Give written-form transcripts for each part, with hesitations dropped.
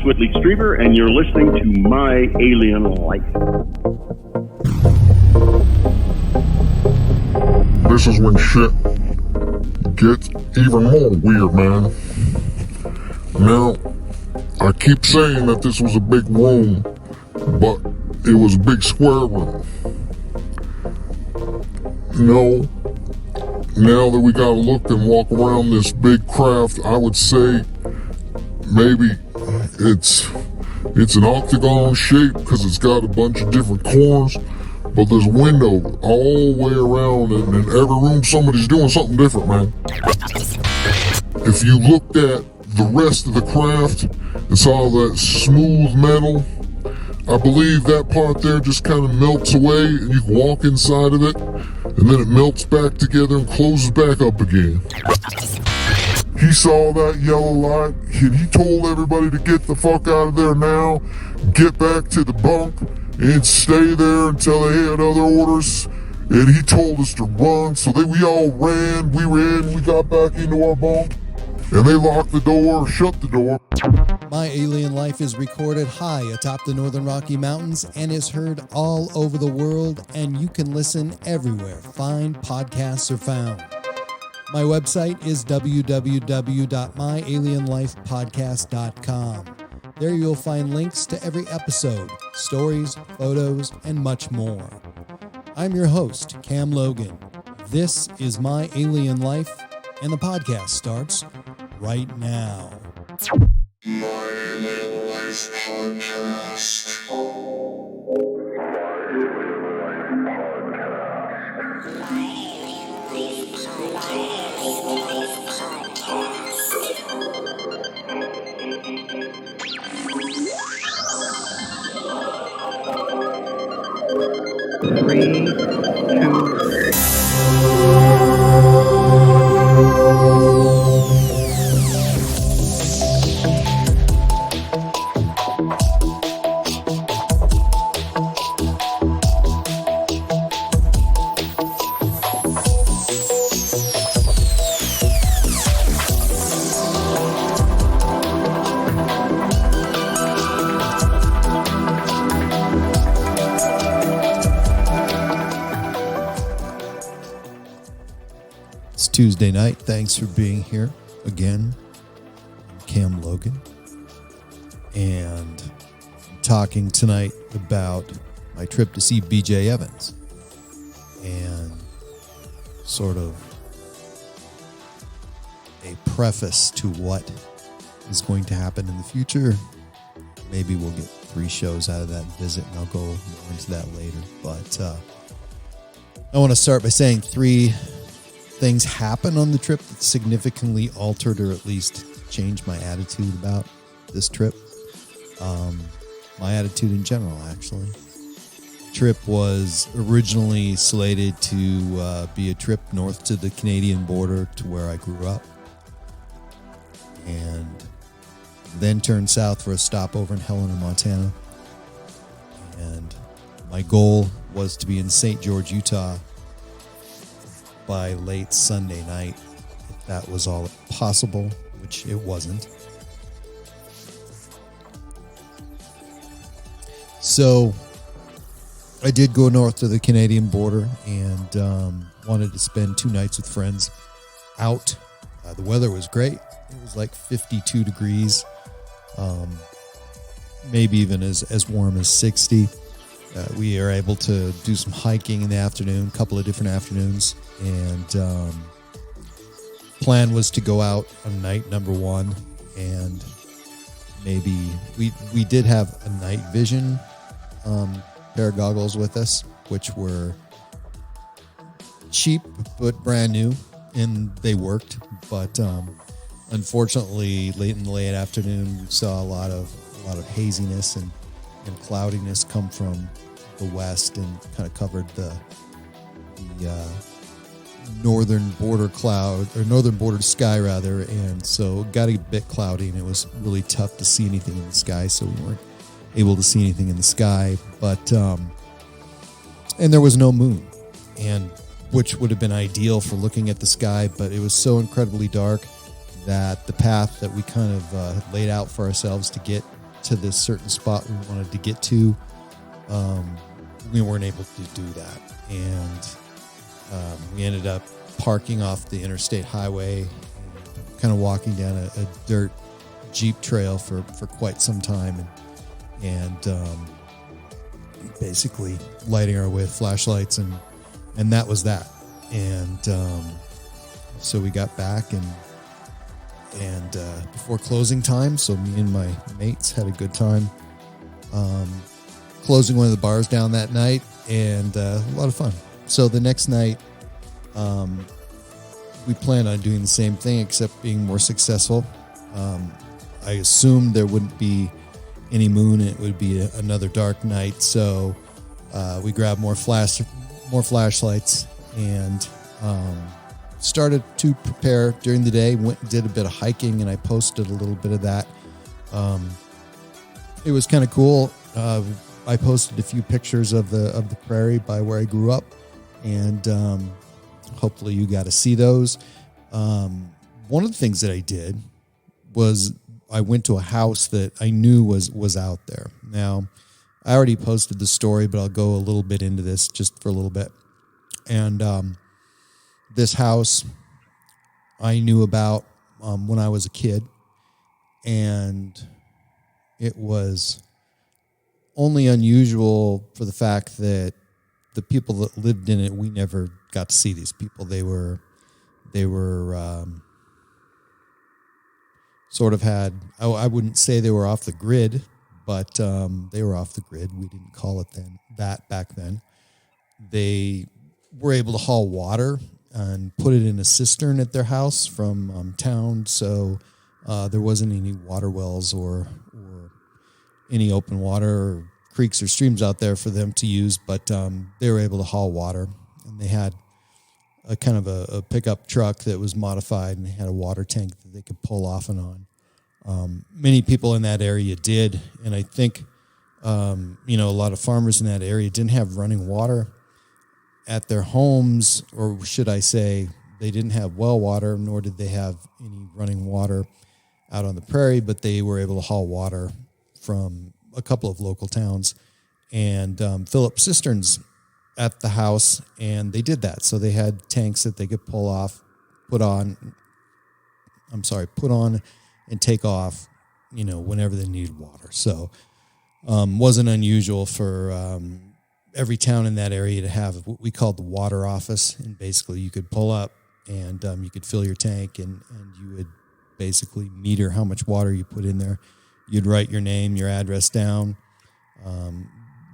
Whitley Strieber, and you're listening to My Alien Life. This is when shit gets even more weird, man. Now, I keep saying that this was a big room, but it was a big square room. No, now that we gotta look and walk around this big craft, I would say maybe it's an octagon shape because it's got a bunch of different corners, but there's a window all the way around, and in every room somebody's doing something different, man. If you looked at the rest of the craft and saw that smooth metal, I believe that part there just kind of melts away and you can walk inside of it, and then it melts back together and closes back up again. He saw that yellow light and he told everybody to get the fuck out of there now, get back to the bunk, and stay there until they had other orders. And he told us to run, so we all ran, we got back into our bunk, and they locked the door, shut the door. My Alien Life is recorded high atop the Northern Rocky Mountains and is heard all over the world, and you can listen everywhere fine podcasts are found. My website is www.myalienlifepodcast.com. There you'll find links to every episode, stories, photos, and much more. I'm your host, Cam Logan. This is My Alien Life, and the podcast starts right now. My Alien Life Podcast. Three, two. Tuesday night. Thanks for being here again. I'm Cam Logan, and I'm talking tonight about my trip to see BJ Evans and sort of a preface to what is going to happen in the future. Maybe we'll get 3 shows out of that visit, and I'll go more into that later. But I want to start by saying 3 things happen on the trip that significantly altered or at least changed my attitude about this trip. My attitude in general, actually. Trip was originally slated to be a trip north to the Canadian border to where I grew up, and then turned south for a stopover in Helena, Montana. And my goal was to be in St. George, Utah by late Sunday night, if that was all possible, which it wasn't. So I did go north to the Canadian border and wanted to spend 2 nights with friends out. The weather was great. It was like 52 degrees, maybe even as warm as 60. We are able to do some hiking in the afternoon, a couple of different afternoons, and plan was to go out on night number 1, and maybe we did have a night vision pair of goggles with us, which were cheap but brand new, and they worked. But unfortunately, late in the late afternoon, we saw a lot of haziness and cloudiness come from the west and kind of covered the northern border cloud, or northern border sky rather, and so it got a bit cloudy and it was really tough to see anything in the sky, so we weren't able to see anything in the sky. But and there was no moon, and which would have been ideal for looking at the sky, but it was so incredibly dark that the path that we kind of laid out for ourselves to get to this certain spot we wanted to get to, we weren't able to do that. And we ended up parking off the interstate highway, kind of walking down a dirt Jeep trail for quite some time, and basically lighting our way with flashlights, and that was that. And so we got back and before closing time, so me and my mates had a good time closing one of the bars down that night, and a lot of fun. So the next night, we planned on doing the same thing, except being more successful. I assumed there wouldn't be any moon, and it would be another dark night. So we grabbed more flashlights and started to prepare during the day. Went and did a bit of hiking, and I posted a little bit of that. It was kind of cool. I posted a few pictures of the prairie by where I grew up, and hopefully you got to see those. One of the things that I did was I went to a house that I knew was out there. Now, I already posted the story, but I'll go a little bit into this just for a little bit. And this house I knew about when I was a kid, and it was only unusual for the fact that the people that lived in it, we never got to see these people. They were sort of had, I wouldn't say they were off the grid, but they were off the grid. We didn't call it that back then. They were able to haul water and put it in a cistern at their house from town, so there wasn't any water wells or any open water or creeks or streams out there for them to use, but they were able to haul water, and they had a kind of a pickup truck that was modified, and they had a water tank that they could pull off and on. Many people in that area did, and I think a lot of farmers in that area didn't have running water at their homes, or should I say they didn't have well water, nor did they have any running water out on the prairie, but they were able to haul water from a couple of local towns and fill up cisterns at the house, and they did that. So they had tanks that they could put on and take off, whenever they needed water. So wasn't unusual for every town in that area to have what we called the water office, and basically you could pull up and you could fill your tank, and you would basically meter how much water you put in there. You'd write your name, your address down,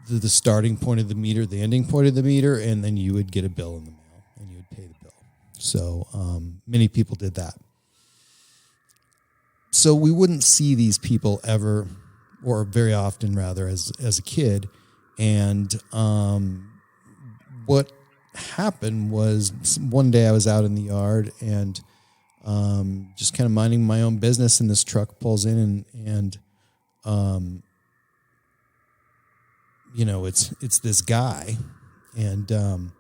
the starting point of the meter, the ending point of the meter, and then you would get a bill in the mail, and you would pay the bill. So many people did that. So we wouldn't see these people ever, or very often rather, as a kid. And what happened was one day I was out in the yard and just kind of minding my own business, and this truck pulls in, and it's this guy, and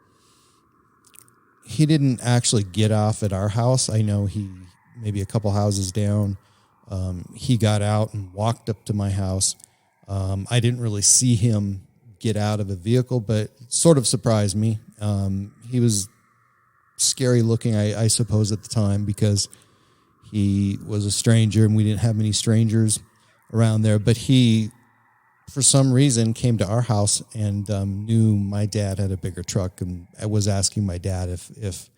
he didn't actually get off at our house. I know he maybe a couple houses down. He got out and walked up to my house. I didn't really see him get out of a vehicle, but it sort of surprised me. He was scary looking, I suppose, at the time, because he was a stranger and we didn't have many strangers around there. But he, for some reason, came to our house and knew my dad had a bigger truck, and I was asking my dad if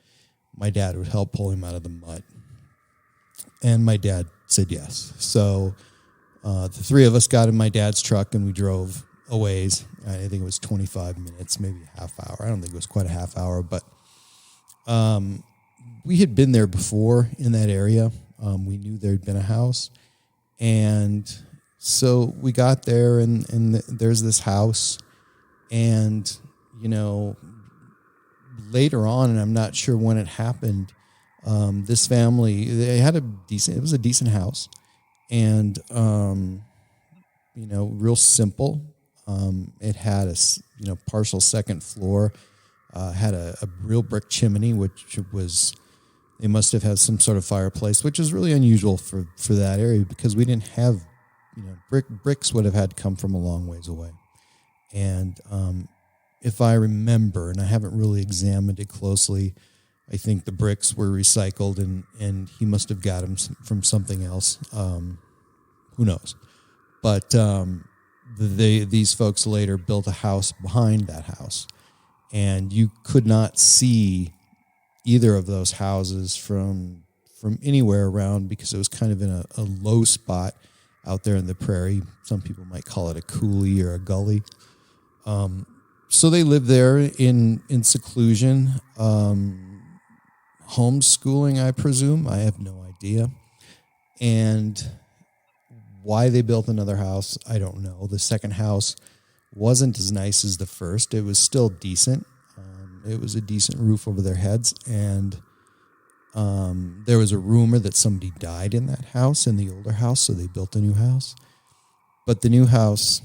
my dad would help pull him out of the mud. And my dad said yes. So the three of us got in my dad's truck and we drove a ways. I think it was 25 minutes, maybe a half hour. I don't think it was quite a half hour, but we had been there before in that area. We knew there'd been a house. And so we got there, and there's this house. And, later on, and I'm not sure when it happened, this family, they had it was a decent house. And, real simple. It had a, partial second floor, had a real brick chimney, which was, they must have had some sort of fireplace, which is really unusual for that area, because we didn't have bricks would have had to come from a long ways away. And if I remember, and I haven't really examined it closely, I think the bricks were recycled, and he must have got them from something else. Who knows? But these folks later built a house behind that house, and you could not see either of those houses from anywhere around because it was kind of in a low spot out there in the prairie. Some people might call it a coulee or a gully. So they lived there in seclusion, homeschooling, I presume. I have no idea. And why they built another house, I don't know. The second house wasn't as nice as the first. It was still decent. It was a decent roof over their heads. And there was a rumor that somebody died in that house, in the older house, so they built a new house. But the new house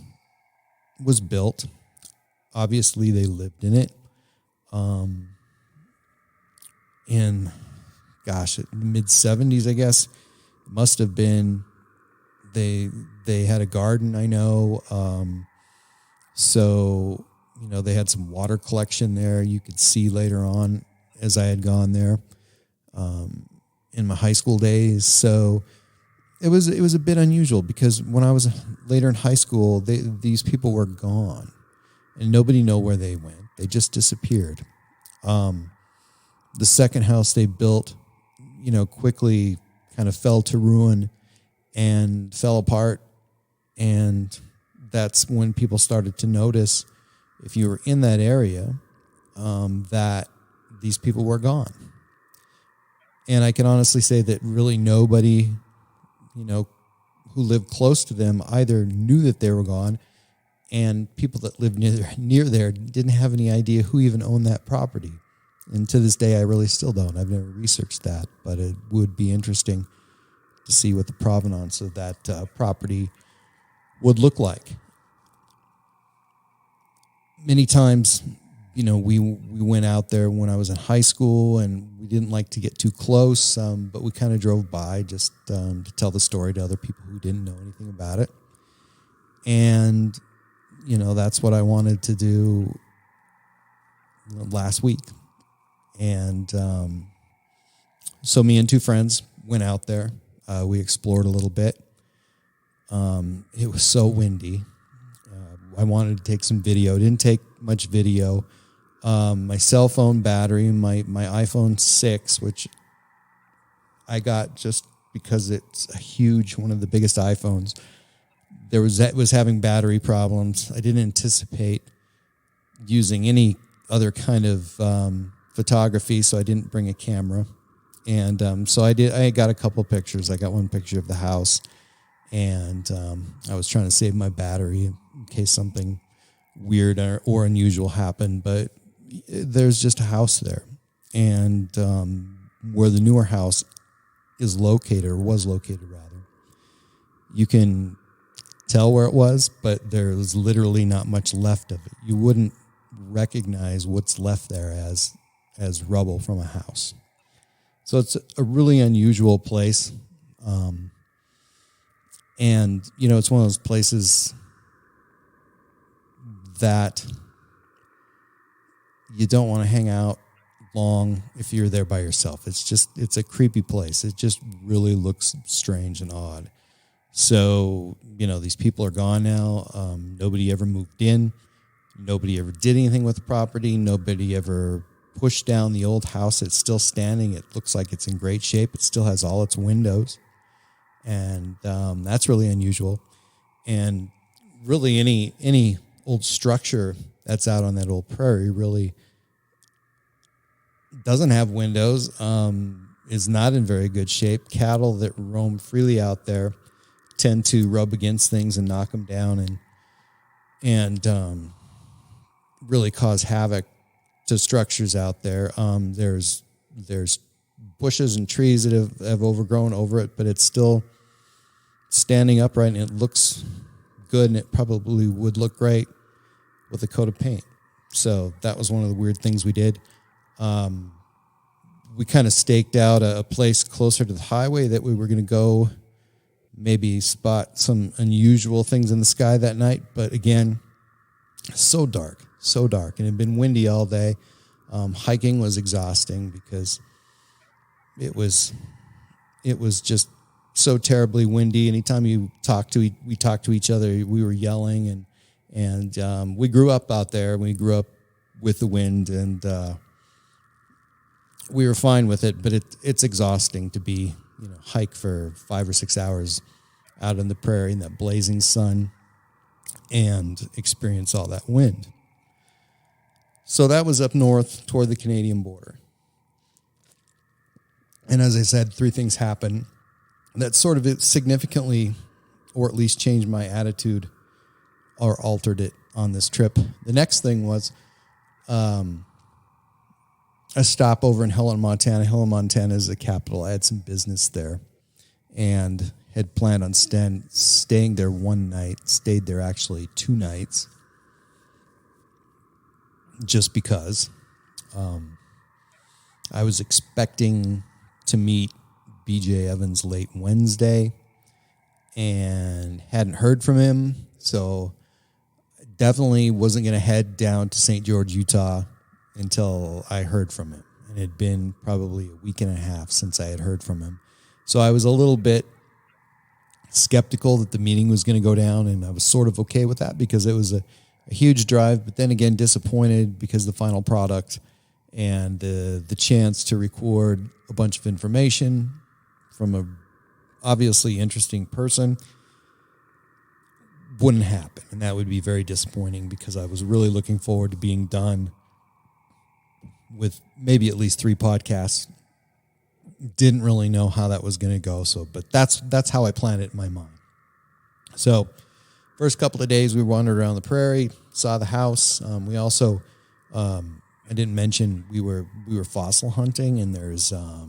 was built. Obviously, they lived in it. In, the mid-'70s, I guess. It must have been. They had a garden, I know. So, they had some water collection there. You could see later on as I had gone there in my high school days. So it was a bit unusual because when I was later in high school, these people were gone and nobody knew where they went. They just disappeared. The second house they built, quickly kind of fell to ruin and fell apart. And that's when people started to notice, if you were in that area, that these people were gone. And I can honestly say that really nobody, who lived close to them either knew that they were gone, and people that lived near there didn't have any idea who even owned that property. And to this day, I really still don't. I've never researched that, but it would be interesting to see what the provenance of that property would look like. Many times, we went out there when I was in high school, and we didn't like to get too close, but we kind of drove by just to tell the story to other people who didn't know anything about it. And, that's what I wanted to do last week. And so me and two friends went out there. We explored a little bit. It was so windy. I wanted to take some video. Didn't take much video. My cell phone battery, my iPhone 6, which I got just because it's one of the biggest iPhones. Was having battery problems. I didn't anticipate using any other kind of photography, so I didn't bring a camera. And so I got a couple of pictures. I got one picture of the house, and I was trying to save my battery in case something weird or unusual happened. But there's just a house there, and where the newer house was located, rather, you can tell where it was, but there was literally not much left of it. You wouldn't recognize what's left there as rubble from a house. So it's a really unusual place. And, it's one of those places that you don't want to hang out long if you're there by yourself. It's a creepy place. It just really looks strange and odd. So, these people are gone now. Nobody ever moved in. Nobody ever did anything with the property. Nobody ever pushed down the old house. It's still standing. It looks like it's in great shape. It still has all its windows. And that's really unusual. And really any old structure that's out on that old prairie really doesn't have windows, is not in very good shape. Cattle that roam freely out there tend to rub against things and knock them down and really cause havoc to structures out there. There's bushes and trees that have overgrown over it, but it's still standing upright, and it looks good, and it probably would look great with a coat of paint. So that was one of the weird things we did. We kind of staked out a place closer to the highway that we were going to go maybe spot some unusual things in the sky that night. But again, so dark, and it had been windy all day. Hiking was exhausting because it was just so terribly windy. Anytime we talked to each other, we were yelling, and we grew up out there. We grew up with the wind, and we were fine with it. But it's exhausting to be, hike for 5 or 6 hours out in the prairie in that blazing sun and experience all that wind. So that was up north toward the Canadian border. And as I said, 3 things happened that sort of significantly, or at least changed my attitude or altered it on this trip. The next thing was a stop over in Helen, Montana. Helen, Montana is the capital. I had some business there and had planned on staying there one night, stayed there actually 2 nights, just because I was expecting to meet BJ Evans late Wednesday and hadn't heard from him. So definitely wasn't going to head down to St. George, Utah until I heard from him. And it had been probably a week and a half since I had heard from him. So I was a little bit skeptical that the meeting was going to go down, and I was sort of okay with that because it was a huge drive, but then again disappointed because the final product and the chance to record a bunch of information from a obviously interesting person wouldn't happen. And that would be very disappointing because I was really looking forward to being done with maybe at least 3 podcasts. Didn't really know how that was going to go. But that's how I planned it in my mind. So first couple of days we wandered around the prairie, saw the house. We also, I didn't mention we were fossil hunting, and there's a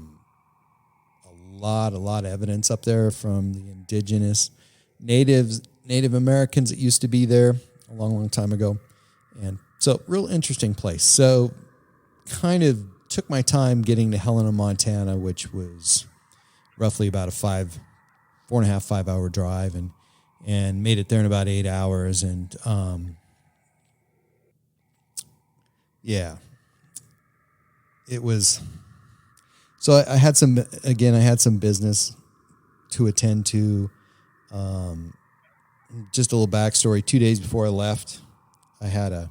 lot of evidence up there from the indigenous Native Americans that used to be there a long time ago. And so real interesting place. So kind of took my time getting to Helena, Montana, which was roughly about a 4.5, 5 hour drive, and made it there in about 8 hours. And, it was, so I had some business to attend to. Just a little backstory. 2 days before I left, I had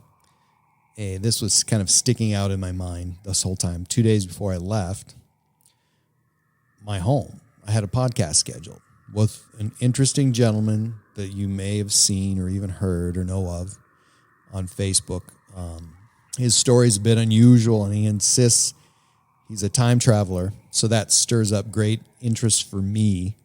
this was kind of sticking out in my mind this whole time. 2 days before I left my home, I had a podcast scheduled with an interesting gentleman that you may have seen or even heard or know of on Facebook. His story is a bit unusual, and he insists he's a time traveler, so that stirs up great interest for me.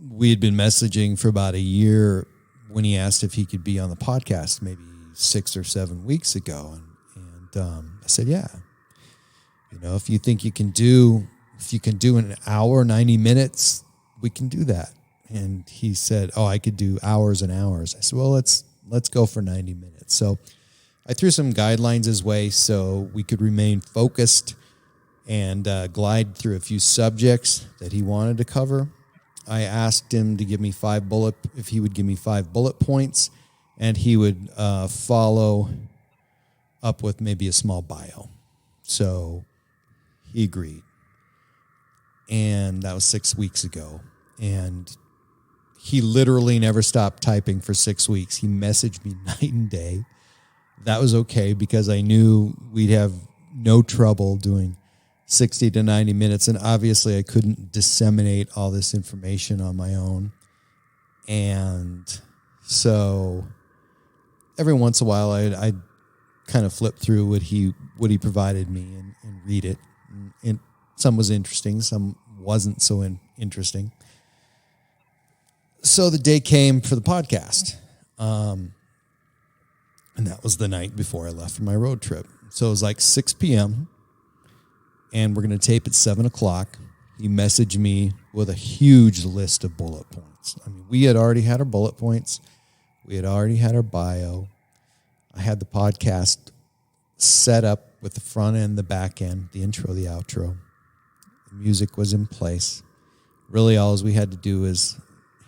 We had been messaging for about a year when he asked if he could be on the podcast, maybe 6 or 7 weeks ago, and I said, yeah. If you think you can do an hour, 90 minutes, we can do that. And he said, oh, I could do hours and hours. I said, well, let's go for 90 minutes. So I threw some guidelines his way so we could remain focused and glide through a few subjects that he wanted to cover. I asked him to give me 5 bullet points, and he would follow up with maybe a small bio. So he agreed. And that was 6 weeks ago. And he literally never stopped typing for 6 weeks. He messaged me night and day. That was okay because I knew we'd have no trouble doing 60 to 90 minutes. And obviously I couldn't disseminate all this information on my own. And so every once in a while I'd kind of flip through what he provided me and read it. And some was interesting, some wasn't so interesting. So the day came for the podcast. And that was the night before I left for my road trip. So it was like 6 p.m. and we're going to tape at 7 o'clock. He messaged me with a huge list of bullet points. I mean, we had already had our bullet points. We had already had our bio. I had the podcast set up with the front end, the back end, the intro, the outro. The music was in place. really all we had to do is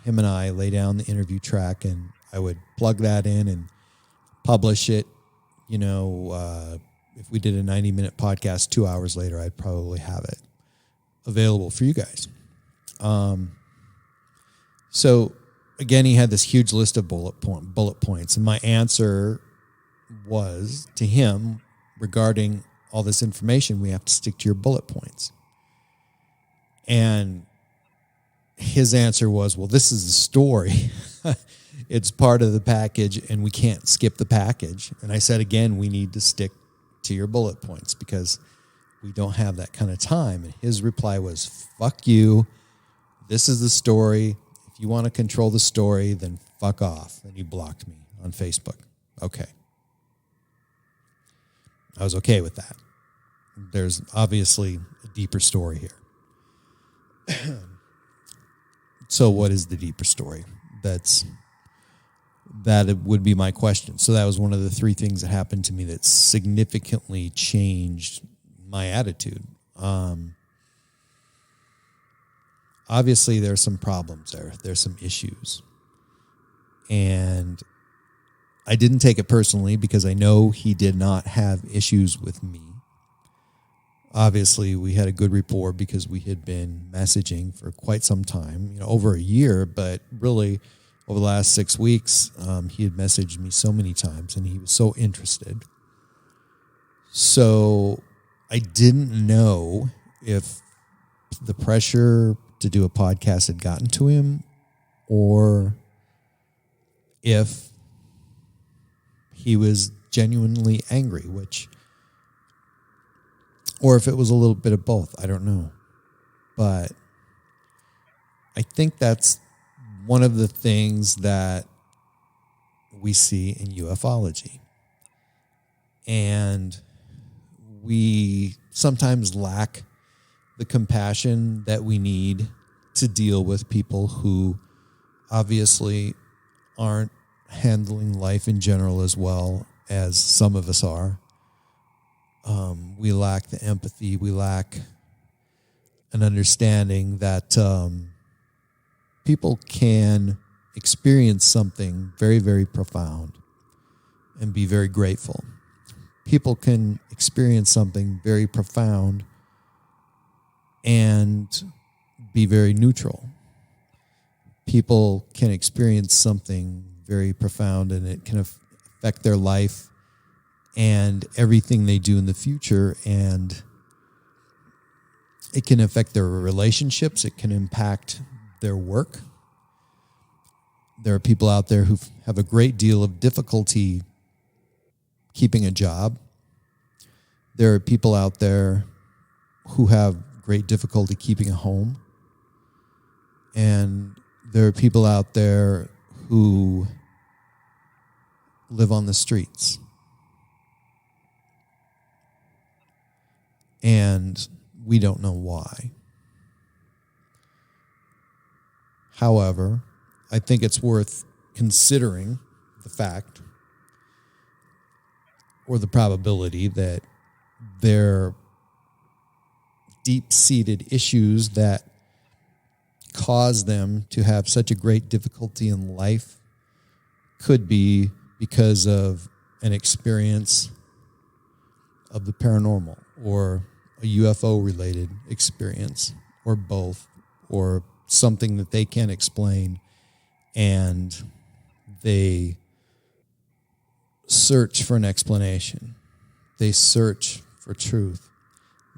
him and I lay down the interview track, and I would plug that in and publish it. If we did a 90-minute podcast 2 hours later, I'd probably have it available for you guys. So again, he had this huge list of bullet points, and my answer was to him regarding all this information, we have to stick to your bullet points. And his answer was, well, this is the story. It's part of the package, and we can't skip the package. And I said, again, we need to stick to your bullet points because we don't have that kind of time. And his reply was, fuck you. This is the story. If you want to control the story, then fuck off. And he blocked me on Facebook. Okay. I was okay with that. There's obviously a deeper story here. So what is the deeper story? That would be my question. So that was one of the three things that happened to me that significantly changed my attitude. Obviously, there's some problems there. There's some issues. And I didn't take it personally because I know he did not have issues with me. Obviously, we had a good rapport because we had been messaging for quite some time, over a year, but really over the last 6 weeks, he had messaged me so many times and he was so interested. So I didn't know if the pressure to do a podcast had gotten to him or if he was genuinely angry, or if it was a little bit of both. I don't know. But I think that's one of the things that we see in ufology. And we sometimes lack the compassion that we need to deal with people who obviously aren't handling life in general as well as some of us are. We lack the empathy. We lack an understanding that people can experience something very, very profound and be very grateful. People can experience something very profound and be very neutral. People can experience something very profound and it can affect their life and everything they do in the future, and it can affect their relationships. It can impact their work. There are people out there who have a great deal of difficulty keeping a job. There are people out there who have great difficulty keeping a home. And there are people out there who live on the streets. And we don't know why. However, I think it's worth considering the fact or the probability that there are deep-seated issues that cause them to have such a great difficulty in life could be because of an experience of the paranormal or a UFO-related experience or both, or something that they can't explain, and they search for an explanation. They search for truth.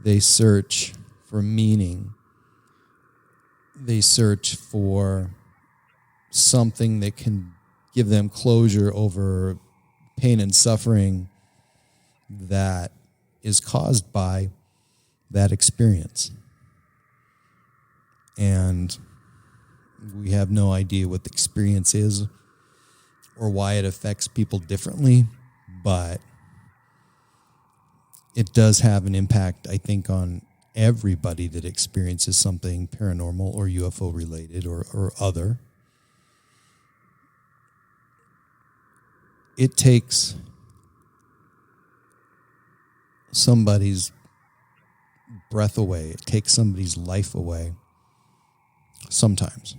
They search for meaning. They search for something that can give them closure over pain and suffering that is caused by that experience. And we have no idea what the experience is or why it affects people differently, but it does have an impact, I think, on everybody that experiences something paranormal or UFO related or other. It takes somebody's breath away. It takes somebody's life away sometimes.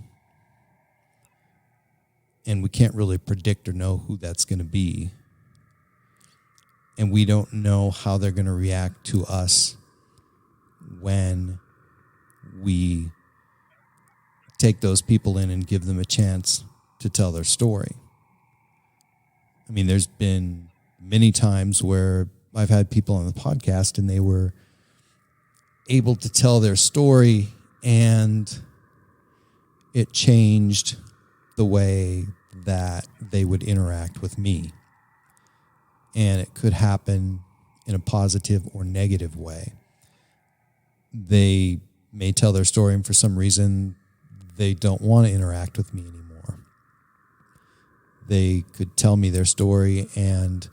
And we can't really predict or know who that's going to be. And we don't know how they're going to react to us when we take those people in and give them a chance to tell their story. I mean, there's been many times where I've had people on the podcast and they were able to tell their story and it changed the way that they would interact with me. And it could happen in a positive or negative way. They may tell their story and for some reason they don't want to interact with me anymore. They could tell me their story and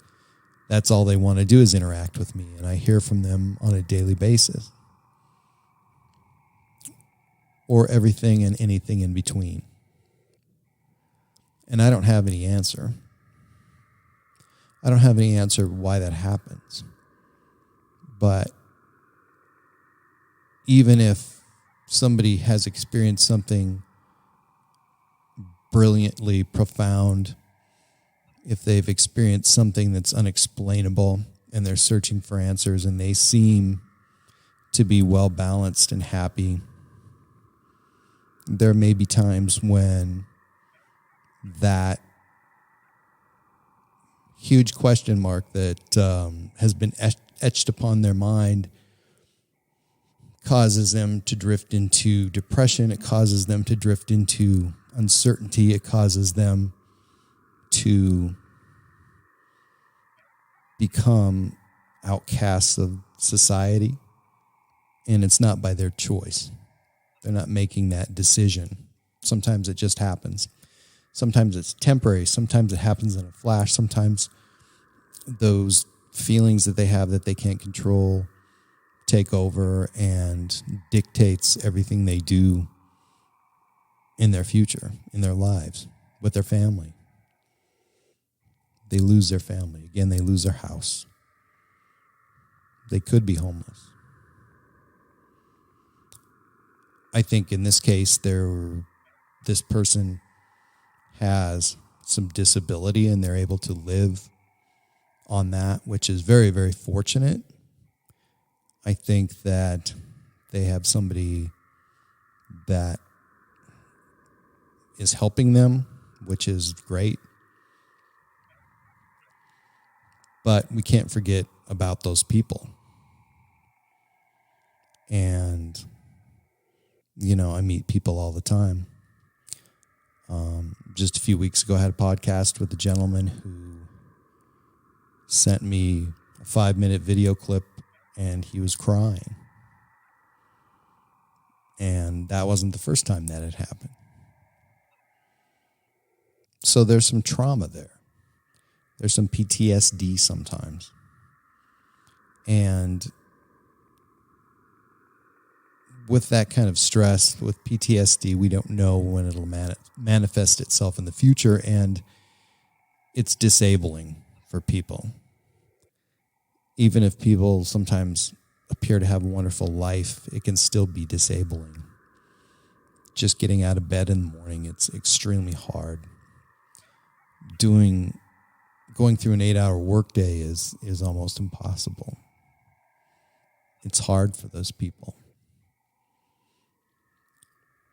that's all they want to do is interact with me. And I hear from them on a daily basis. Or everything and anything in between. And I don't have any answer. I don't have any answer why that happens. But even if somebody has experienced something brilliantly profound, if they've experienced something that's unexplainable and they're searching for answers and they seem to be well balanced and happy, there may be times when that huge question mark that has been etched upon their mind causes them to drift into depression. It causes them to drift into uncertainty. It causes them to become outcasts of society. And it's not by their choice. They're not making that decision. Sometimes it just happens. Sometimes it's temporary. Sometimes it happens in a flash. Sometimes those feelings that they have that they can't control take over and dictates everything they do in their future, in their lives, with their family. They lose their family. Again, they lose their house. They could be homeless. I think in this case, this person has some disability and they're able to live on that, which is very, very fortunate. I think that they have somebody that is helping them, which is great. But we can't forget about those people. And, I meet people all the time. Just a few weeks ago, I had a podcast with a gentleman who sent me a 5-minute video clip and he was crying. And that wasn't the first time that had happened. So there's some trauma there. There's some PTSD sometimes. And with that kind of stress, with PTSD, we don't know when it'll manifest itself in the future, and it's disabling for people. Even if people sometimes appear to have a wonderful life, it can still be disabling. Just getting out of bed in the morning, it's extremely hard. Going through an 8-hour workday is almost impossible. It's hard for those people.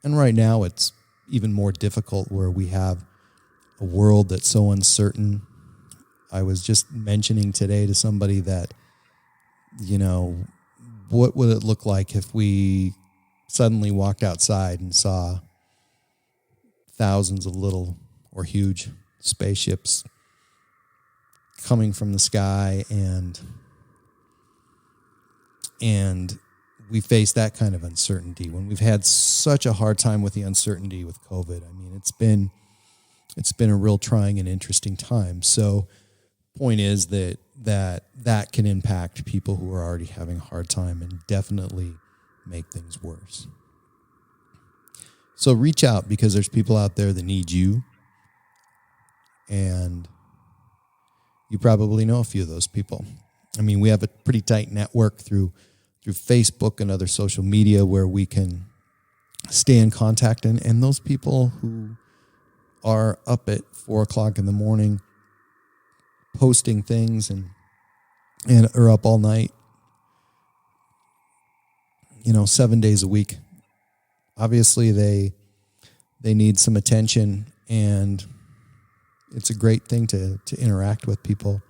And right now it's even more difficult where we have a world that's so uncertain. I was just mentioning today to somebody that, what would it look like if we suddenly walked outside and saw thousands of little or huge spaceships coming from the sky and we face that kind of uncertainty when we've had such a hard time with the uncertainty with COVID. I mean, it's been a real trying and interesting time. So point is that can impact people who are already having a hard time and definitely make things worse. So reach out, because there's people out there that need you. And you probably know a few of those people. I mean, we have a pretty tight network through Facebook and other social media where we can stay in contact. And those people who are up at 4:00 in the morning posting things and are up all night, 7 days a week, obviously they need some attention, and it's a great thing to interact with people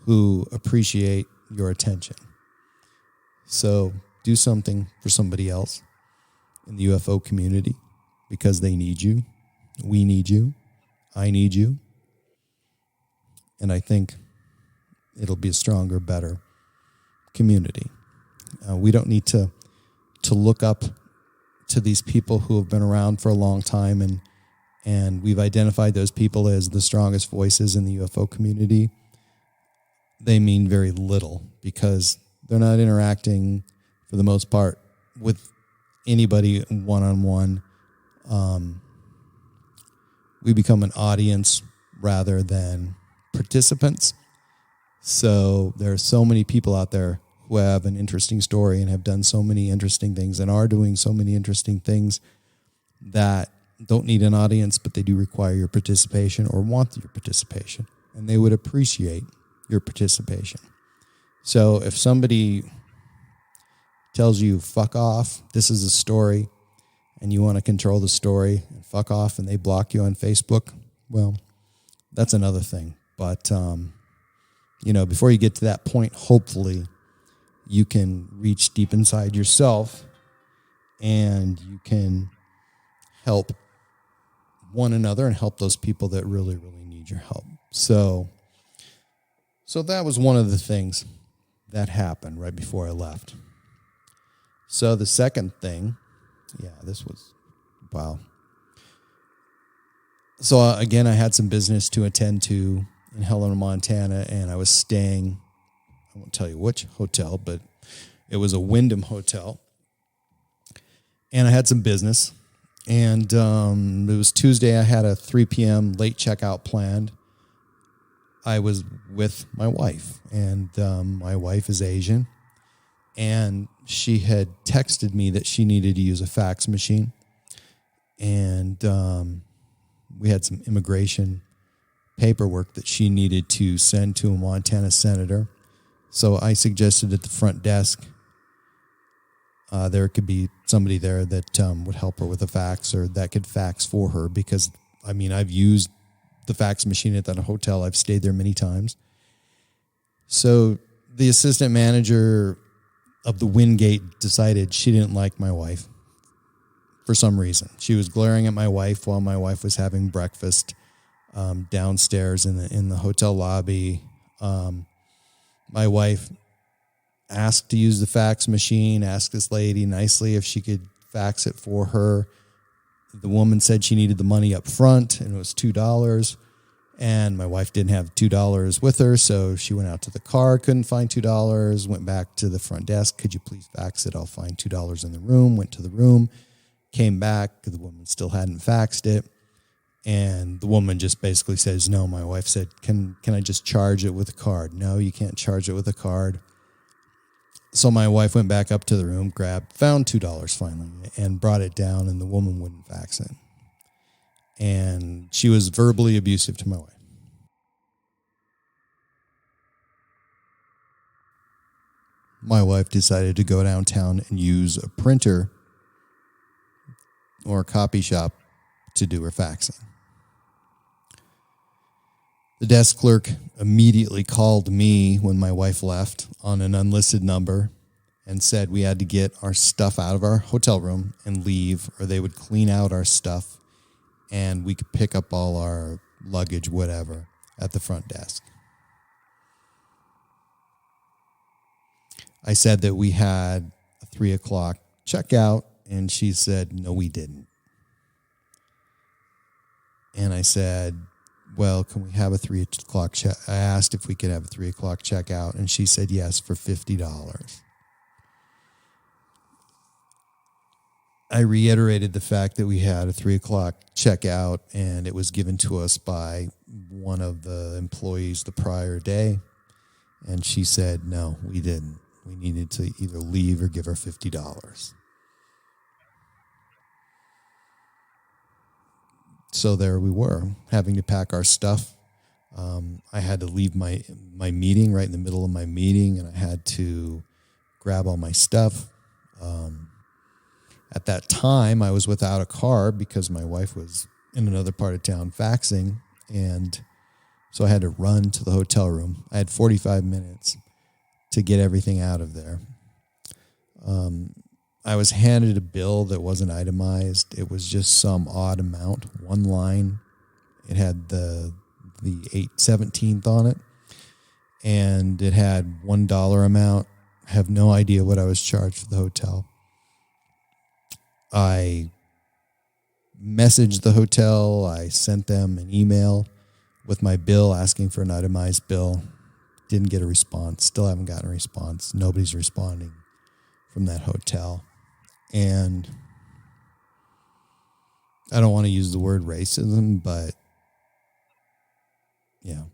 who appreciate your attention. So do something for somebody else in the UFO community, because they need you. We need you. I need you. And I think it'll be a stronger, better community. We don't need to look up to these people who have been around for a long time, and we've identified those people as the strongest voices in the UFO community. They mean very little, because they're not interacting, for the most part, with anybody one-on-one. We become an audience rather than participants. So there are so many people out there who have an interesting story and have done so many interesting things and are doing so many interesting things that don't need an audience, but they do require your participation or want your participation, and they would appreciate your participation. So if somebody tells you, fuck off, this is a story, and you want to control the story, and fuck off, and they block you on Facebook, well, that's another thing. But, before you get to that point, hopefully you can reach deep inside yourself and you can help one another and help those people that really, really need your help. So that was one of the things that happened right before I left. So the second thing, this was, wow. So again, I had some business to attend to in Helena, Montana, and I was staying, I won't tell you which hotel, but it was a Wyndham hotel. And I had some business, and it was Tuesday. I had a 3 p.m. late checkout planned. I was with my wife, and my wife is Asian, and she had texted me that she needed to use a fax machine, and we had some immigration paperwork that she needed to send to a Montana senator. So I suggested at the front desk there could be somebody there that would help her with a fax, or that could fax for her, because, I've used the fax machine at that hotel. I've stayed there many times. So the assistant manager of the Wingate decided she didn't like my wife for some reason. She was glaring at my wife while my wife was having breakfast downstairs in the hotel lobby. My wife asked to use the fax machine, asked this lady nicely if she could fax it for her. The woman said she needed the money up front, and it was $2. And my wife didn't have $2 with her, so she went out to the car, couldn't find $2, went back to the front desk. Could you please fax it? I'll find $2 in the room. Went to the room, came back. The woman still hadn't faxed it. And the woman just basically says, no. My wife said, can I just charge it with a card? No, you can't charge it with a card. So my wife went back up to the room, found $2 finally, and brought it down, and the woman wouldn't fax it. And she was verbally abusive to my wife. My wife decided to go downtown and use a printer or a copy shop to do her faxing. The desk clerk immediately called me when my wife left on an unlisted number and said we had to get our stuff out of our hotel room and leave, or they would clean out our stuff and we could pick up all our luggage, whatever, at the front desk. I said that we had a 3 o'clock checkout, and she said, no, we didn't. And I said, well, can we have a 3 o'clock check? I asked if we could have a 3 o'clock checkout, and she said yes for $50. I reiterated the fact that we had a 3 o'clock checkout, and it was given to us by one of the employees the prior day. And she said, no, we didn't. We needed to either leave or give her $50. So there we were, having to pack our stuff. I had to leave my meeting right in the middle of my meeting, and I had to grab all my stuff. At that time, I was without a car because my wife was in another part of town faxing, and so I had to run to the hotel room. I had 45 minutes to get everything out of there. I was handed a bill that wasn't itemized. It was just some odd amount, one line. It had the 8/17th on it, and it had $1 amount. I have no idea what I was charged for the hotel. I messaged the hotel. I sent them an email with my bill asking for an itemized bill. Didn't get a response. Still haven't gotten a response. Nobody's responding from that hotel. And I don't want to use the word racism, but yeah.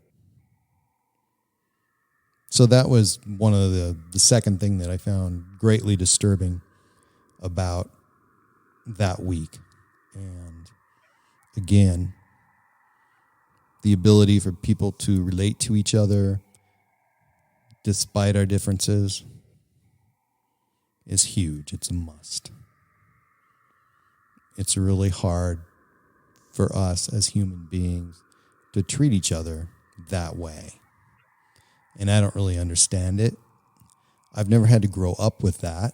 So that was one of the second thing that I found greatly disturbing about that week. And again, the ability for people to relate to each other despite our differences is huge. It's a must. It's really hard for us as human beings to treat each other that way. And I don't really understand it. I've never had to grow up with that.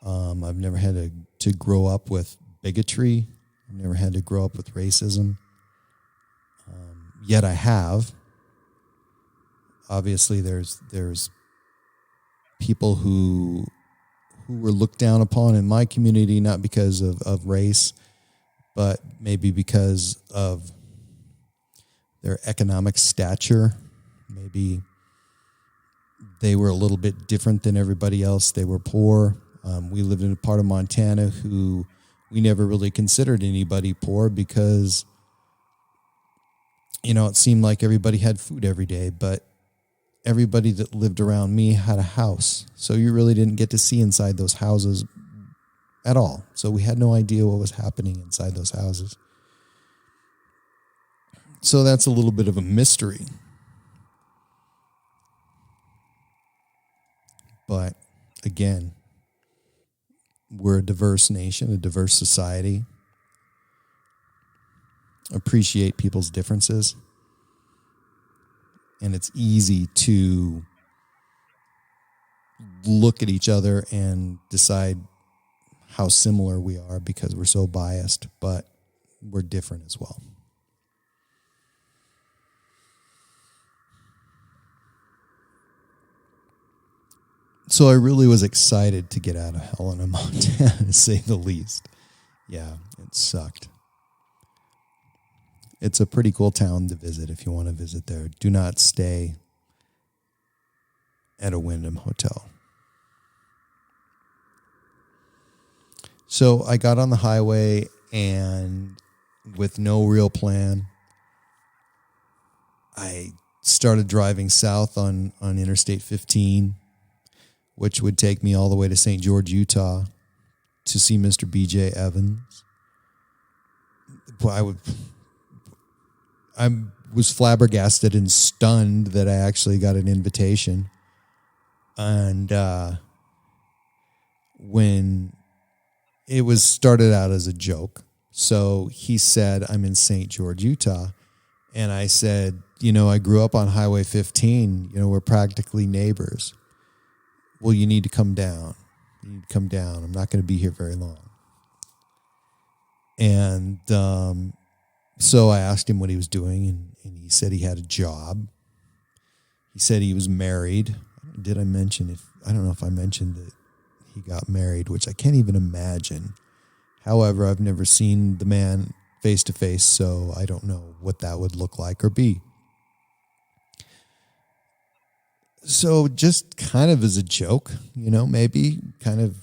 I've never had to grow up with bigotry. I've never had to grow up with racism. Yet I have. Obviously, there's people who were looked down upon in my community, not because of race, but maybe because of their economic stature. Maybe they were a little bit different than everybody else. They were poor. We lived in a part of Montana who we never really considered anybody poor because, it seemed like everybody had food every day, but everybody that lived around me had a house. So you really didn't get to see inside those houses at all. So we had no idea what was happening inside those houses. So that's a little bit of a mystery. But again, we're a diverse nation, a diverse society. Appreciate people's differences. And it's easy to look at each other and decide how similar we are because we're so biased, but we're different as well. So I really was excited to get out of Helena, Montana, to say the least. Yeah, it sucked. It's a pretty cool town to visit if you want to visit there. Do not stay at a Wyndham hotel. So I got on the highway and with no real plan, I started driving south on Interstate 15, which would take me all the way to St. George, Utah to see Mr. B.J. Evans. I was flabbergasted and stunned that I actually got an invitation. And when it was started out as a joke. So he said, I'm in St. George, Utah. And I said, I grew up on Highway 15. We're practically neighbors. Well, you need to come down. You need to come down. I'm not going to be here very long. And so I asked him what he was doing, and he said he had a job. He said he was married. Did I mention I don't know if I mentioned that he got married, which I can't even imagine. However, I've never seen the man face to face, so I don't know what that would look like or be. So just kind of as a joke, maybe kind of,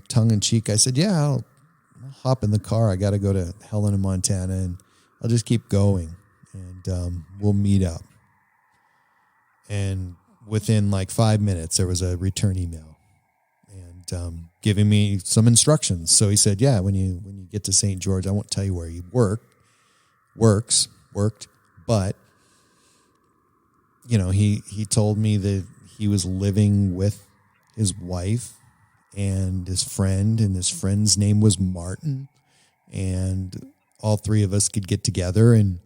tongue in cheek, I said, yeah, I'll hop in the car. I got to go to Helena, Montana, and I'll just keep going and we'll meet up. And within like 5 minutes, there was a return email. And giving me some instructions. So he said, yeah, when you get to St. George, I won't tell you where he worked, but he told me that he was living with his wife and his friend's name was Martin, and all three of us could get together and